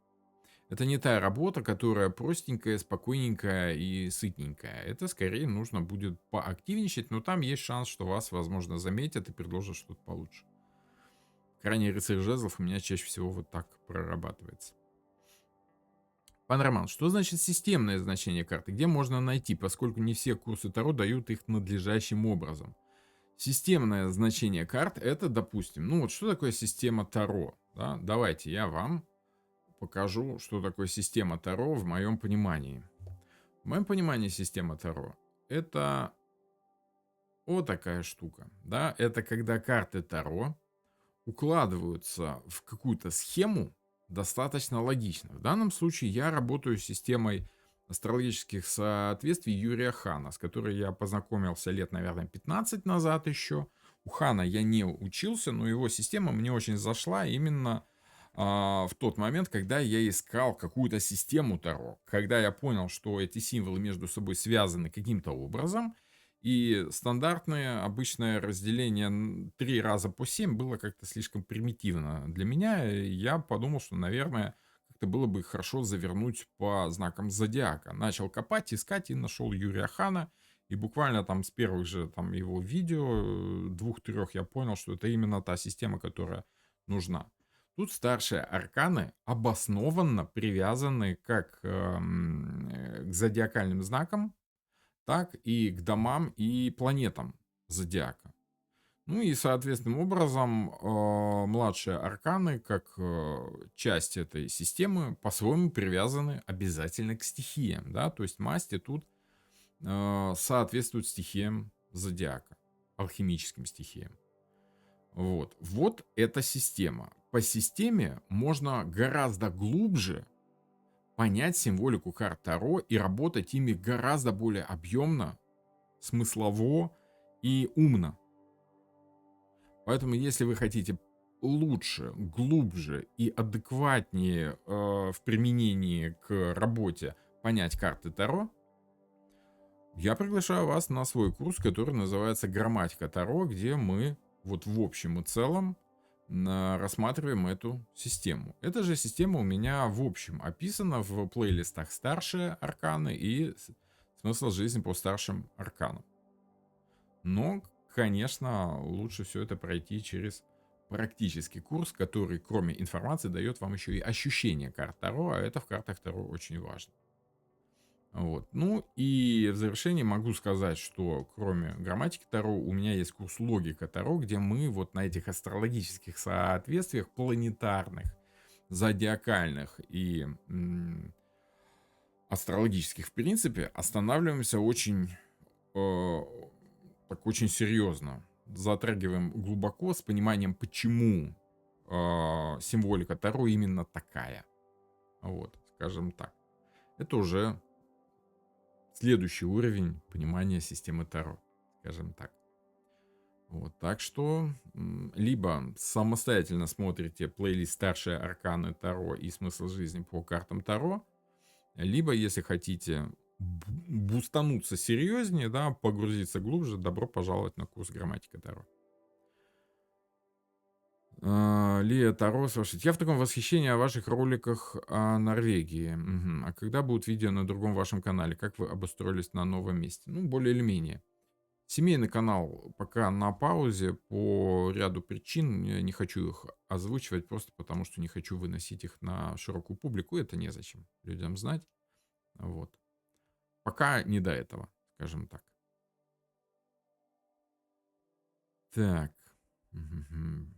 Это не та работа, которая простенькая, спокойненькая и сытненькая. Это скорее нужно будет поактивничать, но там есть шанс, что вас, возможно, заметят и предложат что-то получше. Крайний рыцарь жезлов у меня чаще всего вот так прорабатывается. Пан Роман, что значит системное значение карты? Где можно найти, поскольку не все курсы Таро дают их надлежащим образом? Системное значение карт — это, допустим, ну вот что такое система Таро? Да? Давайте я вам покажу, что такое система Таро в моем понимании. В моем понимании система Таро — это вот такая штука. Да? Это когда карты Таро укладываются в какую-то схему достаточно логично. В данном случае я работаю с системой астрологических соответствий Юрия Хана, с которой я познакомился лет, наверное, 15 назад еще. У Хана я не учился, но его система мне очень зашла именно в тот момент, когда я искал какую-то систему Таро, когда я понял, что эти символы между собой связаны каким-то образом, и стандартное обычное разделение 3 раза по 7 было как-то слишком примитивно для меня. И я подумал, что, наверное, как-то было бы хорошо завернуть по знакам зодиака. Начал копать, искать и нашел Юрия Хана. И буквально там с первых же там его видео, 2-3, я понял, что это именно та система, которая нужна. Тут старшие арканы обоснованно привязаны как к зодиакальным знакам, так и к домам и планетам зодиака. Ну и соответственным образом младшие арканы, как часть этой системы, по-своему привязаны обязательно к стихиям. Да? То есть масти тут соответствуют стихиям зодиака, алхимическим стихиям. Вот эта система. По системе можно гораздо глубже понять символику карт Таро и работать ими гораздо более объемно, смыслово и умно. Поэтому, если вы хотите лучше, глубже и адекватнее в применении к работе понять карты Таро, я приглашаю вас на свой курс, который называется «Грамматика Таро», где мы вот в общем и целом рассматриваем эту систему. Эта же система у меня в общем описана в плейлистах «Старшие арканы» и «Смысл жизни по старшим арканам». Но, конечно, лучше все это пройти через практический курс, который, кроме информации, дает вам еще и ощущение карт Таро, а это в картах Таро очень важно. Вот. Ну и в завершении могу сказать, что кроме грамматики Таро у меня есть курс логика Таро, где мы вот на этих астрологических соответствиях планетарных, зодиакальных и астрологических в принципе останавливаемся очень так очень серьезно. Затрагиваем глубоко с пониманием, почему символика Таро именно такая. Вот, скажем так. Это уже следующий уровень понимания системы Таро, скажем так. Вот, так что либо самостоятельно смотрите плейлист «Старшие арканы Таро» и «Смысл жизни» по картам Таро, либо, если хотите бустануться серьезнее, да, погрузиться глубже, добро пожаловать на курс «Грамматика Таро». Лия Таро спрашивает: я в таком восхищении о ваших роликах о Норвегии. Мгм. А когда будут видео на другом вашем канале? Как вы обустроились на новом месте? Ну, более или менее. Семейный канал пока на паузе по ряду причин. Я не хочу их озвучивать просто потому, что не хочу выносить их на широкую публику. Это незачем людям знать. Вот. Пока не до этого, скажем так. Так. Мгм.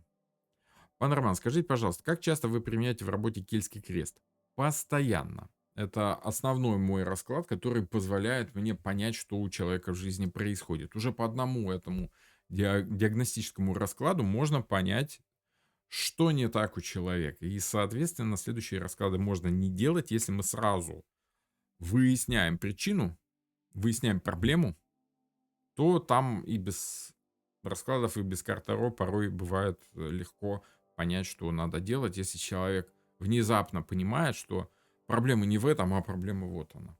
Пан Роман, скажите, пожалуйста, как часто вы применяете в работе кельтский крест? Постоянно. Это основной мой расклад, который позволяет мне понять, что у человека в жизни происходит. Уже по одному этому диагностическому раскладу можно понять, что не так у человека. И, соответственно, следующие расклады можно не делать, если мы сразу выясняем причину, выясняем проблему, то там и без раскладов, и без карт Таро порой бывает легко понять, что надо делать, если человек внезапно понимает, что проблема не в этом, а проблема вот она.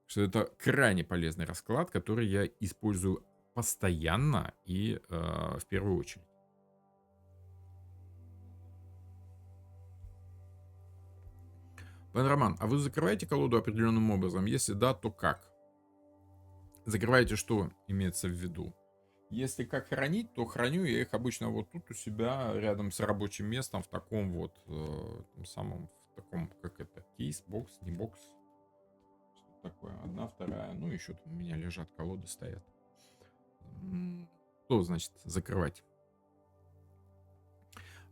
Что это крайне полезный расклад, который я использую постоянно и в первую очередь. Пан Роман, а вы закрываете колоду определенным образом? Если да, то как? Закрываете что имеется в виду? Если как хранить, то храню я их обычно вот тут у себя, рядом с рабочим местом, в таком вот, том самом, в таком, как это, кейс, бокс, не бокс. Что такое? Одна, вторая. Ну, еще там у меня лежат колоды, стоят. Что значит закрывать?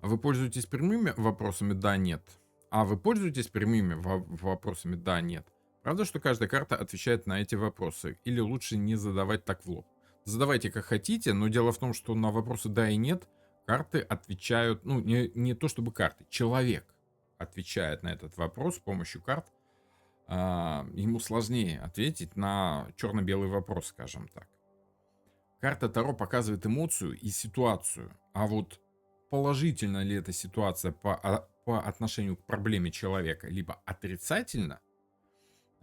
А вы пользуетесь прямыми вопросами «да», «нет»? А вы пользуетесь прямыми вопросами «да», «нет»? Правда, что каждая карта отвечает на эти вопросы? Или лучше не задавать так в лоб? Задавайте как хотите, но дело в том, что на вопросы «да» и «нет» карты отвечают, ну, не то чтобы карты, человек отвечает на этот вопрос с помощью карт. Ему сложнее ответить на черно-белый вопрос, скажем так. Карта Таро показывает эмоцию и ситуацию, а вот положительна ли эта ситуация по отношению к проблеме человека, либо отрицательно,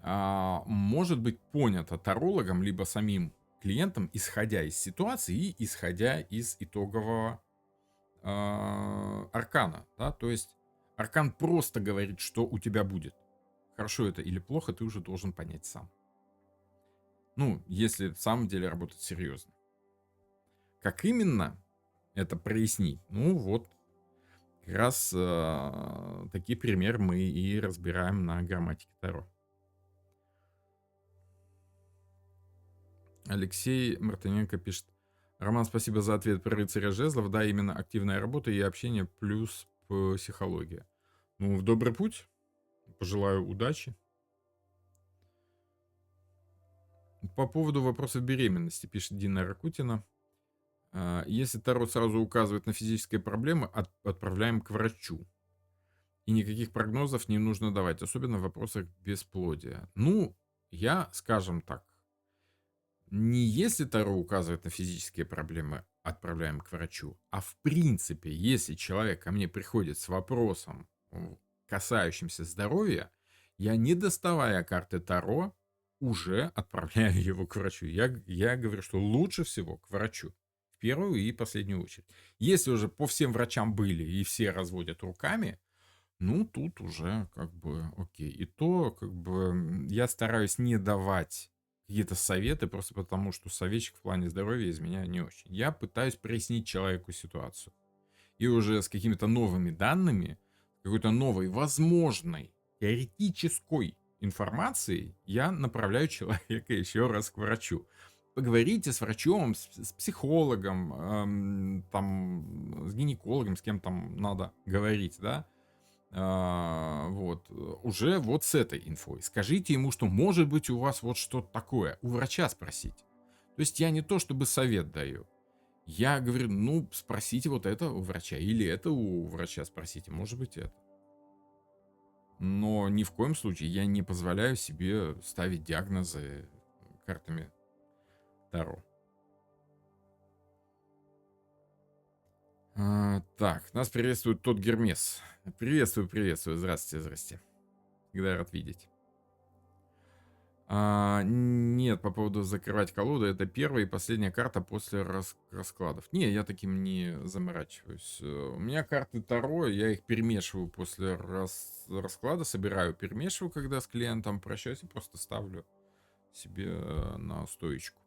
может быть понято тарологом, либо самим клиентом, исходя из ситуации и исходя из итогового аркана. Да? То есть аркан просто говорит, что у тебя будет. Хорошо это или плохо, ты уже должен понять сам. Ну, если в самом деле работать серьезно. Как именно это прояснить? Ну, вот как раз такие примеры мы и разбираем на грамматике Таро. Алексей Мартыненко пишет. Роман, спасибо за ответ про рыцаря жезлов. Да, именно активная работа и общение плюс психология. Ну, в добрый путь. Пожелаю удачи. По поводу вопросов беременности, пишет Дина Ракутина. Если Таро сразу указывает на физические проблемы, отправляем к врачу. И никаких прогнозов не нужно давать, особенно в вопросах бесплодия. Ну, я, скажем так, не если Таро указывает на физические проблемы, отправляем к врачу, а в принципе, если человек ко мне приходит с вопросом, касающимся здоровья, я, не доставая карты Таро, уже отправляю его к врачу. Я говорю, что лучше всего к врачу. В первую и последнюю очередь. Если уже по всем врачам были и все разводят руками, ну, тут уже как бы окей. И то, как бы, я стараюсь не давать какие-то советы, просто потому что советчик в плане здоровья из меня не очень. Я пытаюсь прояснить человеку ситуацию. И уже с какими-то новыми данными, какой-то новой, возможной, теоретической информацией я направляю человека еще раз к врачу. Поговорите с врачом, с психологом, там, с гинекологом, с кем там надо говорить, да, вот, уже вот с этой инфой. Скажите ему, что может быть у вас вот что-то такое. У врача спросите. То есть я не то чтобы совет даю. Я говорю, ну, спросите вот это у врача. Или это у врача спросите. Может быть это. Но ни в коем случае я не позволяю себе ставить диагнозы картами Таро. Так, нас приветствует тот Гермес. Приветствую, приветствую. Здравствуйте, здрасте. Всегда рад видеть. Нет, по поводу закрывать колоду, это первая и последняя карта после раскладов. Не, я таким не заморачиваюсь. У меня карты Таро, я их перемешиваю после расклада, собираю, перемешиваю, когда с клиентом прощаюсь, и просто ставлю себе на стоечку.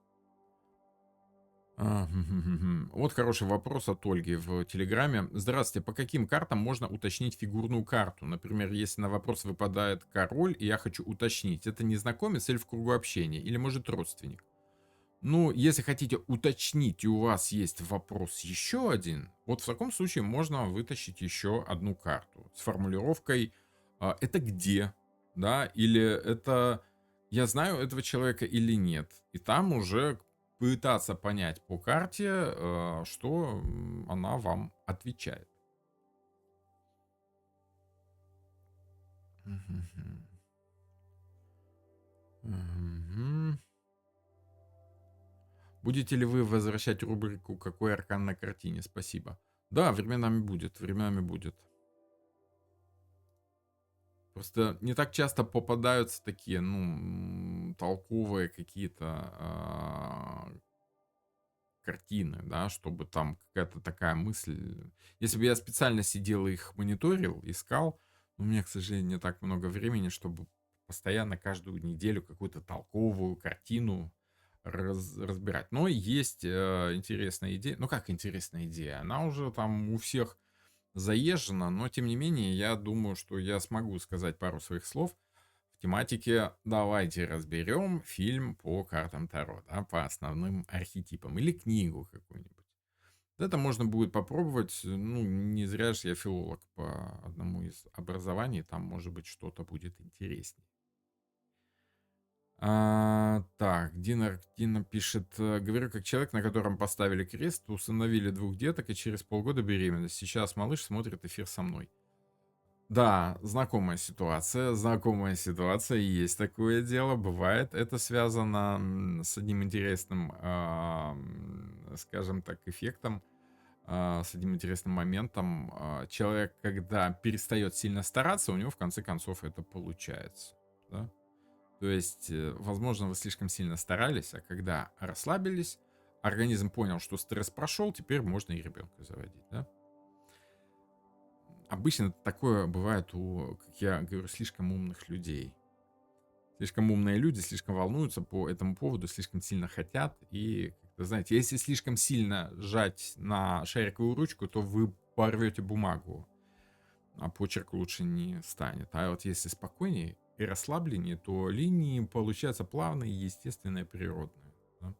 Вот хороший вопрос от Ольги в Телеграме. Здравствуйте, по каким картам можно уточнить фигурную карту? Например, если на вопрос выпадает король, и я хочу уточнить, это незнакомец или в кругу общения, или может родственник? Ну, если хотите уточнить, и у вас есть вопрос еще один, вот в таком случае можно вытащить еще одну карту с формулировкой «это где?», да, или «это я знаю этого человека или нет?». И там уже пытаться понять по карте, что она вам отвечает. Мгм. Мгм. Будете ли вы возвращать рубрику «Какой аркан на картине?» Спасибо. Да, временами будет, временами будет. Просто не так часто попадаются такие, ну, толковые какие-то картины, да, чтобы там какая-то такая мысль. Если бы я специально сидел и их мониторил, искал, у меня, к сожалению, не так много времени, чтобы постоянно каждую неделю какую-то толковую картину разбирать. Но есть интересная идея. Ну, как интересная идея? Она уже там у всех заезжена, но тем не менее, я думаю, что я смогу сказать пару своих слов в тематике «Давайте разберем фильм по картам Таро», да, по основным архетипам, или книгу какую-нибудь. Это можно будет попробовать, ну, не зря же я филолог по одному из образований, там, может быть, что-то будет интереснее. Так, Дина пишет, говорю, как человек, на котором поставили крест, усыновили 2 деток и через полгода беременность. Сейчас малыш смотрит эфир со мной. Да, знакомая ситуация, есть такое дело, бывает. Это связано с одним интересным, скажем так, эффектом, с одним интересным моментом. Человек, когда перестает сильно стараться, у него в конце концов это получается. Да? То есть, возможно, вы слишком сильно старались, а когда расслабились, организм понял, что стресс прошел, теперь можно и ребенка заводить. Да? Обычно такое бывает у, как я говорю, слишком умных людей. Слишком умные люди слишком волнуются по этому поводу, слишком сильно хотят. И, как-то, знаете, если слишком сильно сжать на шариковую ручку, то вы порвете бумагу, а почерк лучше не станет. А вот если спокойнее и расслабленнее, то линии получаются плавные, естественные, природные. Да?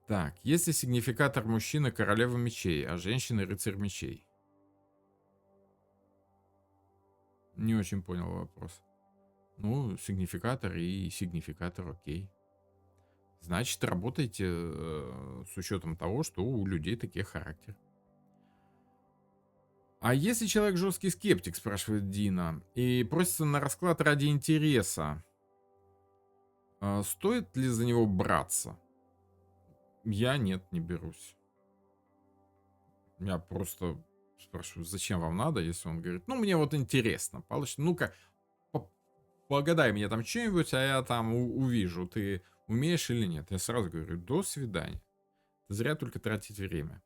Так, если сигнификатор мужчины королева мечей, а женщины рыцарь мечей? Не очень понял вопрос. Ну, сигнификатор и сигнификатор, окей. Значит, работайте с учетом того, что у людей такие характеры. А если человек жесткий скептик, спрашивает Дина, и просится на расклад ради интереса, стоит ли за него браться? Я нет, не берусь. Я просто спрашиваю, зачем вам надо, если он говорит, ну, мне вот интересно, получится, ну-ка, погадай мне там что-нибудь, а я там увижу, ты умеешь или нет. Я сразу говорю, до свидания. Ты зря только тратить время.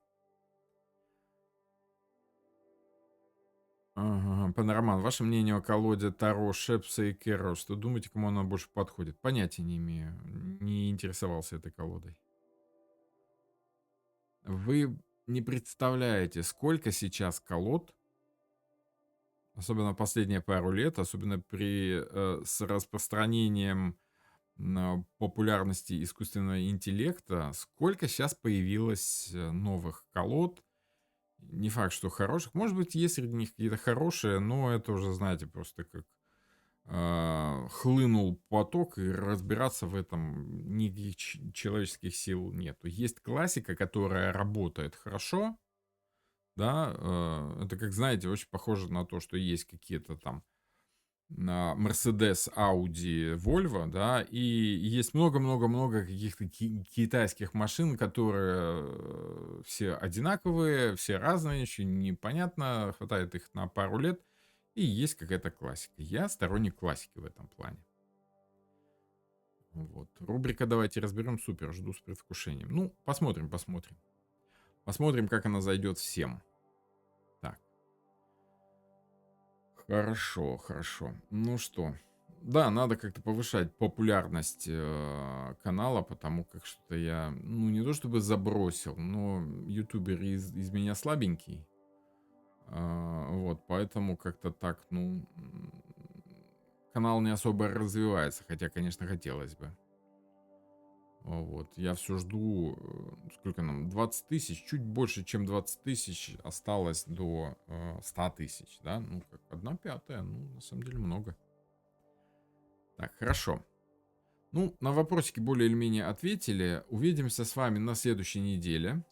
Ага, Панораман, ваше мнение о колоде Таро, Шепса и Керро, что думаете, кому она больше подходит? Понятия не имею, не интересовался этой колодой. Вы не представляете, сколько сейчас колод, особенно последние пару лет, особенно с распространением популярности искусственного интеллекта, сколько сейчас появилось новых колод. Не факт, что хороших. Может быть, есть среди них какие-то хорошие, но это уже, знаете, просто как хлынул поток, и разбираться в этом никаких человеческих сил нету. Есть классика, которая работает хорошо, да, это, как знаете, очень похоже на то, что есть какие-то там на Mercedes, Audi, Volvo, да, и есть много-много-много каких-то китайских машин, которые все одинаковые, все разные, еще непонятно, хватает их на пару лет, и есть какая-то классика. Я сторонник классики в этом плане. Вот. Рубрика «Давайте разберем» супер, жду с предвкушением. Ну, посмотрим, посмотрим. Посмотрим, как она зайдет всем. Так, хорошо, хорошо. Ну что, да, надо как-то повышать популярность канала, потому как что-то я, ну, не то чтобы забросил, но ютубер из меня слабенький. Вот, поэтому как-то так, ну, канал не особо развивается, хотя, конечно, хотелось бы. Вот, я все жду, сколько нам, 20 тысяч, чуть больше, чем 20 тысяч осталось до 100 тысяч, да, ну, как 1/5, ну, на самом деле много. Так, хорошо. Ну, на вопросики более или менее ответили. Увидимся с вами на следующей неделе.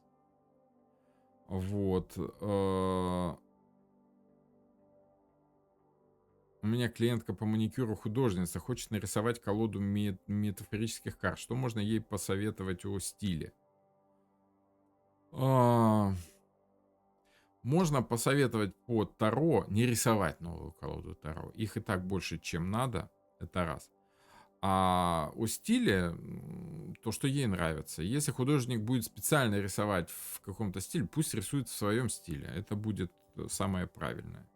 Вот. У меня клиентка по маникюру художница, хочет нарисовать колоду метафорических карт. Что можно ей посоветовать о стиле? А, Можно посоветовать по Таро не рисовать новую колоду Таро. Их и так больше, чем надо. Это раз. А о стиле, то, что ей нравится. Если художник будет специально рисовать в каком-то стиле, пусть рисует в своем стиле. Это будет самое правильное.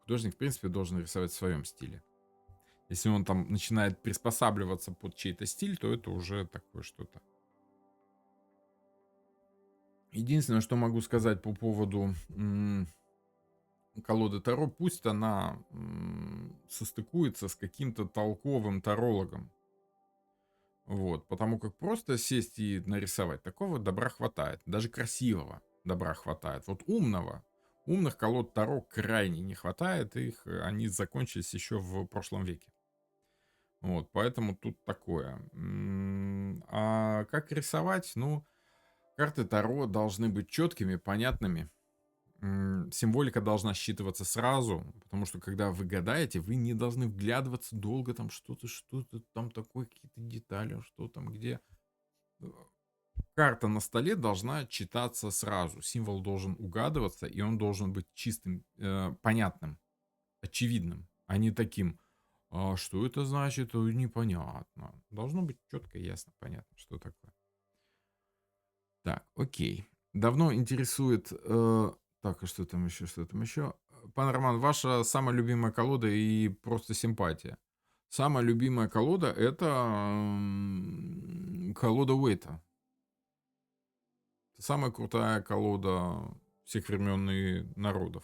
Художник, в принципе, должен рисовать в своем стиле. Если он там начинает приспосабливаться под чей-то стиль, то это уже такое что-то. Единственное, что могу сказать по поводу колоды Таро, пусть она состыкуется с каким-то толковым тарологом. Вот, потому как просто сесть и нарисовать, такого добра хватает. Даже красивого добра хватает. Вот умных колод Таро крайне не хватает. Они закончились еще в прошлом веке. Вот, поэтому тут такое. А как рисовать? Ну, карты Таро должны быть четкими, понятными. Символика должна считываться сразу, потому что когда вы гадаете, вы не должны вглядываться долго, там что-то там такое, какие-то детали, что там, где. Э, Карта на столе должна читаться сразу, символ должен угадываться, и он должен быть чистым, понятным, очевидным, а не таким, а что это значит, непонятно. Должно быть четко, ясно, понятно, что такое. Так, окей. Давно интересует... так, а что там еще, что там еще? Пан Роман, ваша самая любимая колода и просто симпатия. Самая любимая колода — это колода Уэйта. Это самая крутая колода всех времен и народов.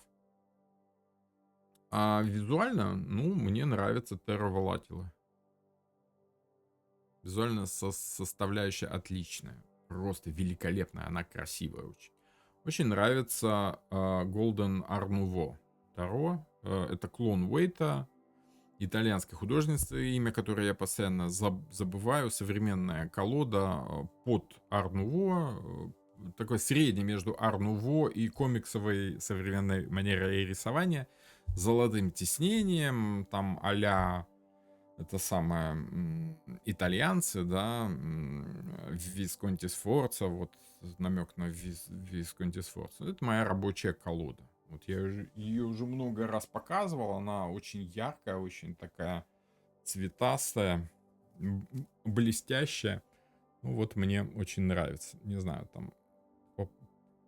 А визуально, ну, мне нравится Terra Volatile. Визуально составляющая отличная. Просто великолепная. Она красивая очень. Очень нравится Golden Art Nouveau Таро. Это клон Уэйта, итальянской художницы, имя которой я постоянно забываю. Современная колода под Art Nouveau. Такое среднее между Art Nouveau и комиксовой современной манерой рисования. С золотым тиснением, там а-ля это самое итальянцы, да, Висконти Сфорца, вот намек на Висконти Сфорца. Это моя рабочая колода. Вот я ее уже много раз показывал, она очень яркая, очень такая цветастая, блестящая. Ну вот мне очень нравится. Не знаю, там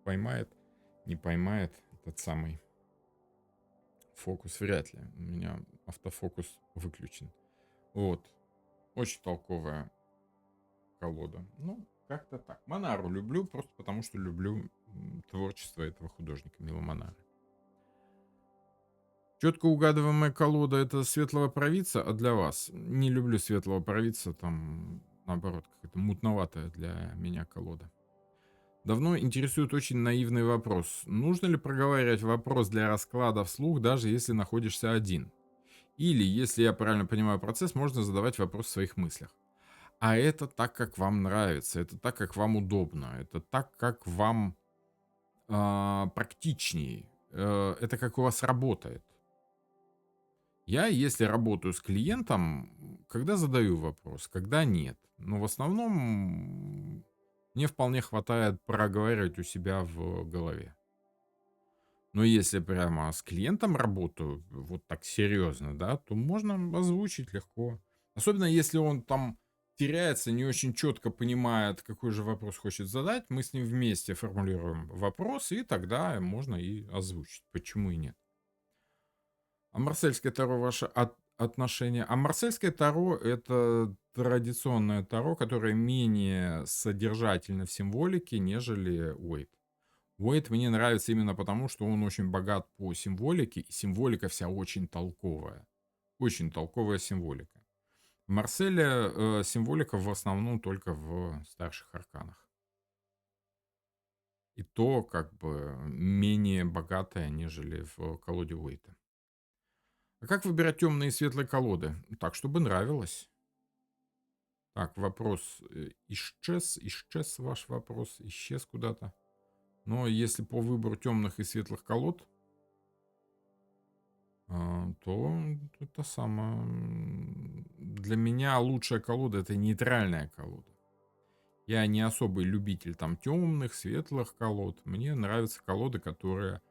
поймает, не поймает этот самый фокус, вряд ли. У меня автофокус выключен. Вот. Очень толковая колода. Ну, как-то так. Монару люблю, просто потому что люблю творчество этого художника Мила Монары. Четко угадываемая колода — это светлого провидца, а для вас? Не люблю светлого провидца, там, наоборот, какая-то мутноватая для меня колода. Давно интересует очень наивный вопрос. Нужно ли проговаривать вопрос для расклада вслух, даже если находишься один? Или, если я правильно понимаю процесс, можно задавать вопрос в своих мыслях. А это так, как вам нравится, это так, как вам удобно, это так, как вам практичнее, это как у вас работает. Я, если работаю с клиентом, когда задаю вопрос, когда нет. Но в основном мне вполне хватает проговаривать у себя в голове. Но если прямо с клиентом работаю, вот так серьезно, да, то можно озвучить легко. Особенно если он там теряется, не очень четко понимает, какой же вопрос хочет задать, мы с ним вместе формулируем вопрос, и тогда можно и озвучить. Почему и нет? А марсельское таро ваше отношение? А марсельское таро — это традиционное таро, которое менее содержательно в символике, нежели Уэйт. Уэйт мне нравится именно потому, что он очень богат по символике, и символика вся очень толковая. Очень толковая символика. В Марселе символика в основном только в старших арканах. И то как бы менее богатая, нежели в колоде Уэйта. А как выбирать темные и светлые колоды? Так, чтобы нравилось. Так, вопрос исчез ваш вопрос, исчез куда-то. Но если по выбору темных и светлых колод, то это самое... Для меня лучшая колода — это нейтральная колода. Я не особый любитель там темных, светлых колод. Мне нравятся колоды, которые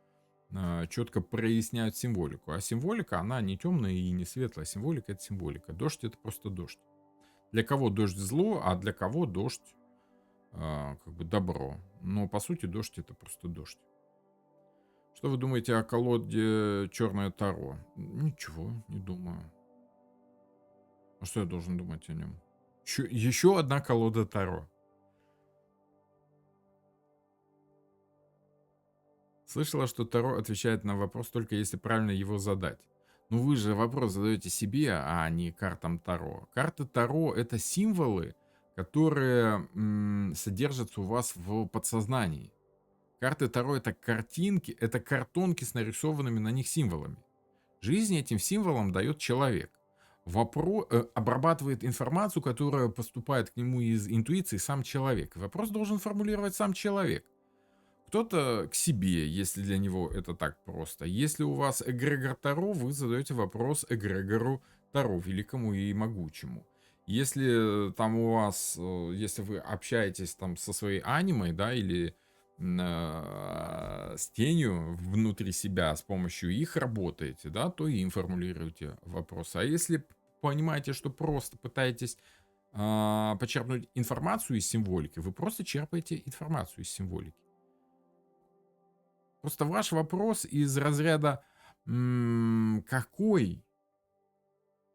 четко проясняют символику. А символика, она не темная и не светлая. Символика — это символика. Дождь — это просто дождь. Для кого дождь зло, а для кого дождь как бы добро. Но по сути дождь — это просто дождь. Что вы думаете о колоде Черное Таро? Ничего, не думаю. А что я должен думать о нем? Еще одна колода Таро. Слышала, что Таро отвечает на вопрос только если правильно его задать. Ну вы же вопрос задаете себе, а не картам Таро. Карты Таро — это символы, которые содержатся у вас в подсознании. Карты Таро — это картинки, это картонки с нарисованными на них символами. Жизнь этим символам дает человек. Обрабатывает информацию, которая поступает к нему из интуиции, сам человек. Вопрос должен формулировать сам человек. Кто-то к себе, если для него это так просто. Если у вас эгрегор Таро, вы задаете вопрос эгрегору Таро, великому и могучему. Если там у вас, если вы общаетесь там со своей анимой, да, или с тенью внутри себя, с помощью их работаете, да, то им формулируете вопрос. А если понимаете, что просто пытаетесь почерпнуть информацию из символики, вы просто черпаете информацию из символики. Просто ваш вопрос из разряда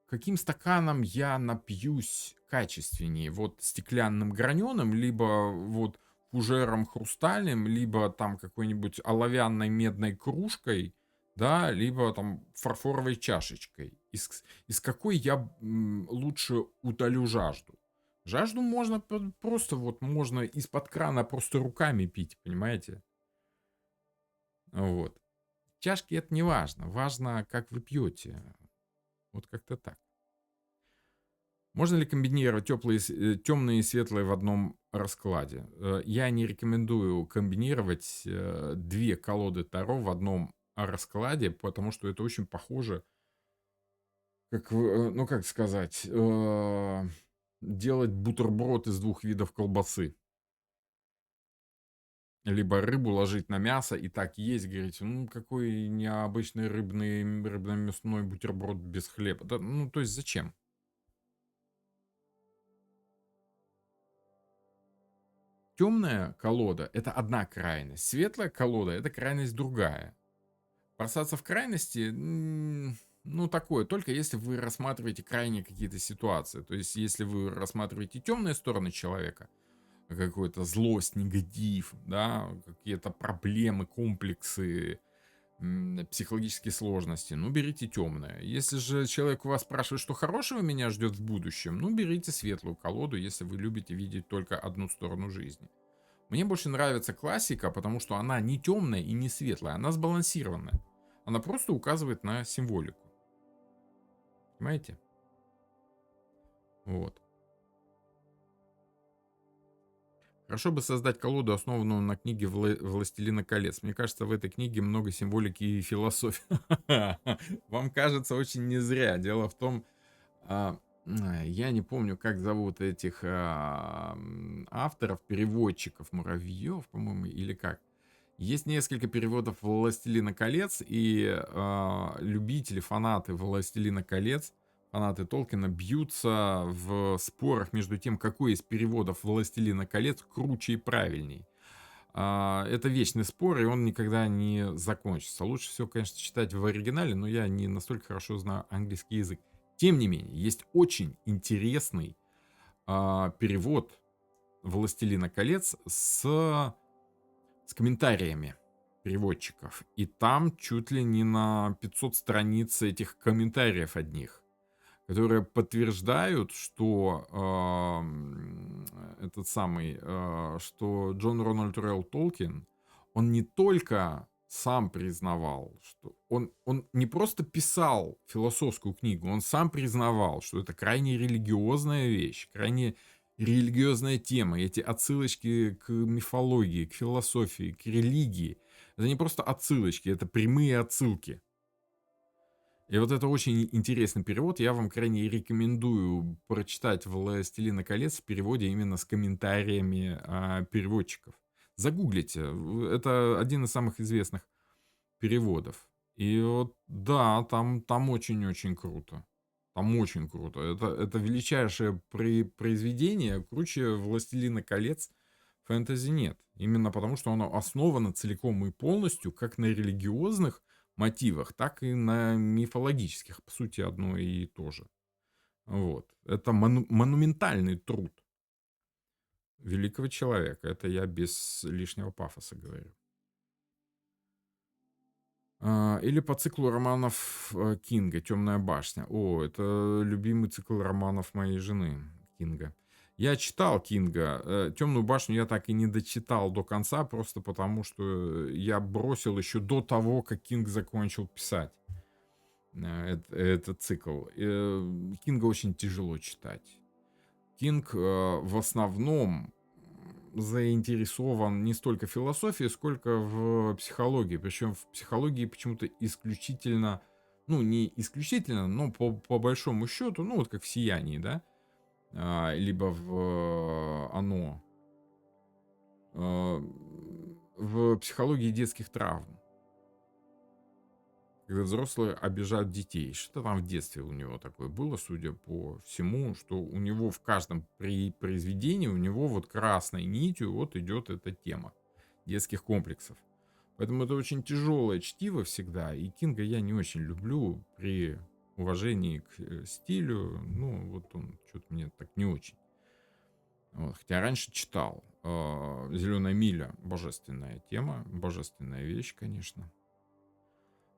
каким стаканом я напьюсь качественнее? Вот стеклянным граненым, либо вот фужером хрустальным, либо там какой-нибудь оловянной медной кружкой, да, либо там фарфоровой чашечкой. Из какой я лучше утолю жажду? Жажду можно просто вот можно из-под крана просто руками пить, понимаете? Вот. Чашки — это не важно. Важно, как вы пьете. Вот как-то так. Можно ли комбинировать темные и светлые в одном раскладе? Я не рекомендую комбинировать две колоды Таро в одном раскладе, потому что это очень похоже, ну как сказать, делать бутерброд из двух видов колбасы. Либо рыбу ложить на мясо и так есть, говорите, ну какой необычный рыбно-мясной бутерброд без хлеба. Да, ну то есть зачем? Темная колода — это одна крайность, светлая колода — это крайность другая. Бросаться в крайности, ну такое, только если вы рассматриваете крайние какие-то ситуации. То есть если вы рассматриваете темные стороны человека, какую-то злость, негатив, да, какие-то проблемы, комплексы, психологические сложности, ну, берите темное. Если же человек у вас спрашивает, что хорошего меня ждет в будущем, ну, берите светлую колоду, если вы любите видеть только одну сторону жизни. Мне больше нравится классика, потому что она не темная и не светлая, она сбалансированная. Она просто указывает на символику. Понимаете? Вот. Хорошо бы создать колоду, основанную на книге «Властелина колец». Мне кажется, в этой книге много символики и философии. Вам кажется очень не зря. Дело в том, я не помню, как зовут этих авторов, переводчиков, Муравьев, по-моему, или как. Есть несколько переводов «Властелина колец», и любители, фанаты «Властелина колец», фанаты Толкина бьются в спорах между тем, какой из переводов «Властелина колец» круче и правильней. Это вечный спор, и он никогда не закончится. Лучше всего, конечно, читать в оригинале, но я не настолько хорошо знаю английский язык. Тем не менее, есть очень интересный перевод «Властелина колец» с комментариями переводчиков. И там чуть ли не на 500 страниц этих комментариев одних, которые подтверждают, что что Джон Рональд Руэлл Толкин, он не только сам признавал, что он не просто писал философскую книгу, он сам признавал, что это крайне религиозная вещь, крайне религиозная тема. Эти отсылочки к мифологии, к философии, к религии. Это не просто отсылочки, это прямые отсылки. И вот это очень интересный перевод. Я вам крайне рекомендую прочитать «Властелина колец» в переводе именно с комментариями переводчиков. Загуглите. Это один из самых известных переводов. И вот, да, там очень-очень круто. Там очень круто. Это величайшее произведение. Круче «Властелина колец» фэнтези нет. Именно потому, что оно основано целиком и полностью как на религиозных мотивах, так и на мифологических. По сути, одно и то же. Вот. Это монументальный труд великого человека. Это я без лишнего пафоса говорю. Или по циклу романов Кинга «Темная башня». О, это любимый цикл романов моей жены Кинга. Я читал Кинга. «Темную башню» я так и не дочитал до конца, просто потому что я бросил еще до того, как Кинг закончил писать этот цикл. Кинга очень тяжело читать. Кинг в основном заинтересован не столько в философии, сколько в психологии. Причем в психологии почему-то исключительно, ну, не исключительно, но по большому счету, ну, вот как в «Сиянии», да, либо в «Оно», а, в психологии детских травм. Когда взрослые обижают детей. Что там в детстве у него такое было, судя по всему, что у него в каждом произведении, у него вот красной нитью вот идет эта тема детских комплексов. Поэтому это очень тяжелое чтиво всегда, и Кинга я не очень люблю при уважении к стилю. Ну, вот он что-то мне так не очень. Вот, хотя раньше читал. «Зеленая миля» — божественная тема, божественная вещь, конечно.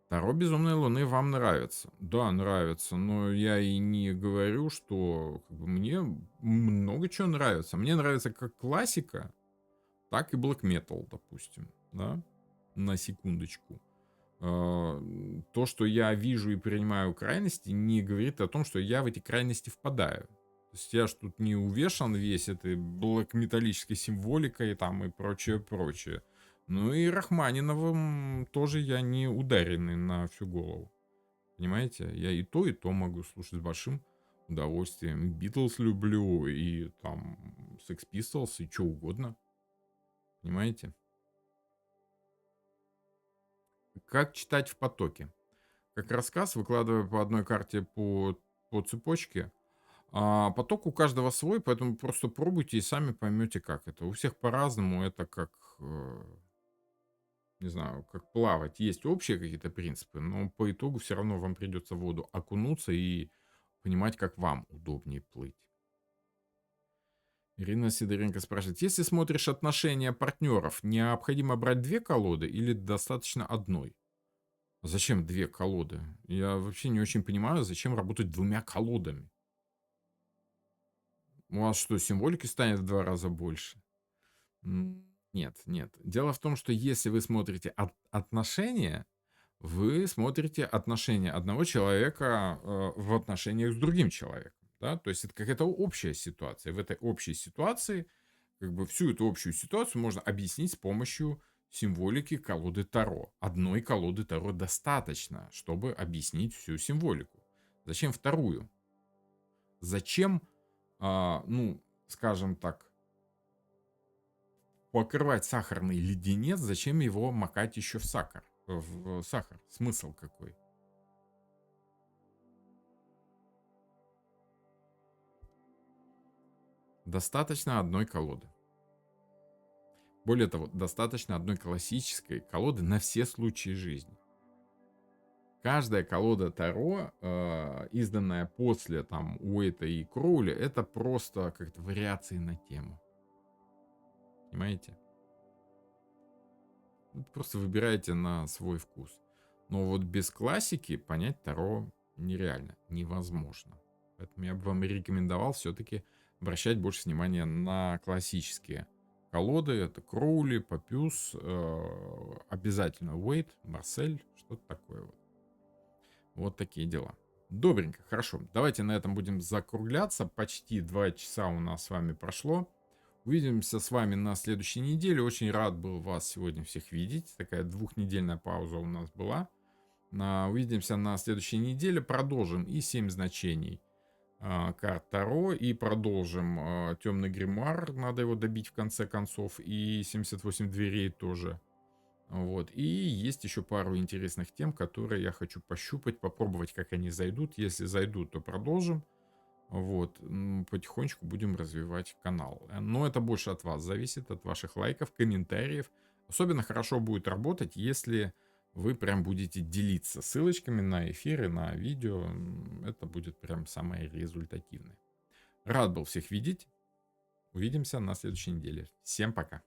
Таро Безумной Луны вам нравится. Да, нравится, но я и не говорю, что как бы, мне много чего нравится. Мне нравится как классика, так и black metal, допустим, да, на секундочку. То, что я вижу и принимаю крайности, не говорит о том, что я в эти крайности впадаю. То есть я ж тут не увешан весь этой блэк-металлической символикой там и прочее, прочее. Ну и Рахманиновым тоже я не ударенный на всю голову. Понимаете? Я и то могу слушать с большим удовольствием. Битлз люблю, и там Sex Pistols, и что угодно. Понимаете? Как читать в потоке? Как рассказ, выкладывая по одной карте по цепочке. А поток у каждого свой, поэтому просто пробуйте и сами поймете, как это. У всех по-разному, это как, не знаю, как плавать. Есть общие какие-то принципы, но по итогу все равно вам придется в воду окунуться и понимать, как вам удобнее плыть. Ирина Сидоренко спрашивает, если смотришь отношения партнеров, необходимо брать 2 колоды или достаточно одной? А зачем 2 колоды? Я вообще не очень понимаю, зачем работать 2 колодами. У вас что, символики станет в 2 раза больше? Нет, нет. Дело в том, что если вы смотрите отношения, вы смотрите отношения одного человека в отношениях с другим человеком. Да? То есть это какая-то общая ситуация. В этой общей ситуации, как бы всю эту общую ситуацию можно объяснить с помощью символики колоды Таро. Одной колоды Таро достаточно, чтобы объяснить всю символику. Зачем вторую? Зачем, ну, скажем так, покрывать сахарный леденец, зачем его макать еще в сахар? Смысл какой? Достаточно одной колоды. Более того, достаточно одной классической колоды на все случаи жизни. Каждая колода Таро, изданная после там Уэйта и Кроули, это просто как-то вариации на тему. Понимаете? Просто выбираете на свой вкус. Но вот без классики понять Таро нереально, невозможно. Поэтому я бы вам рекомендовал все-таки обращать больше внимания на классические колоды. Это Кроули, Папюс, обязательно Уэйт, Марсель, что-то такое вот. Вот такие дела. Добренько, хорошо. Давайте на этом будем закругляться. Почти 2 часа у нас с вами прошло. Увидимся с вами на следующей неделе. Очень рад был вас сегодня всех видеть. Такая 2-недельная пауза у нас была. Увидимся на следующей неделе. Продолжим и 7 значений карт Таро. И продолжим темный гримуар. Надо его добить в конце концов. И 78 дверей тоже. Вот. И есть еще пару интересных тем, которые я хочу пощупать, попробовать, как они зайдут. Если зайдут, то продолжим. Вот. Потихонечку будем развивать канал. Но это больше от вас зависит, от ваших лайков, комментариев. Особенно хорошо будет работать, если вы прям будете делиться ссылочками на эфиры, на видео. Это будет прям самое результативное. Рад был всех видеть. Увидимся на следующей неделе. Всем пока.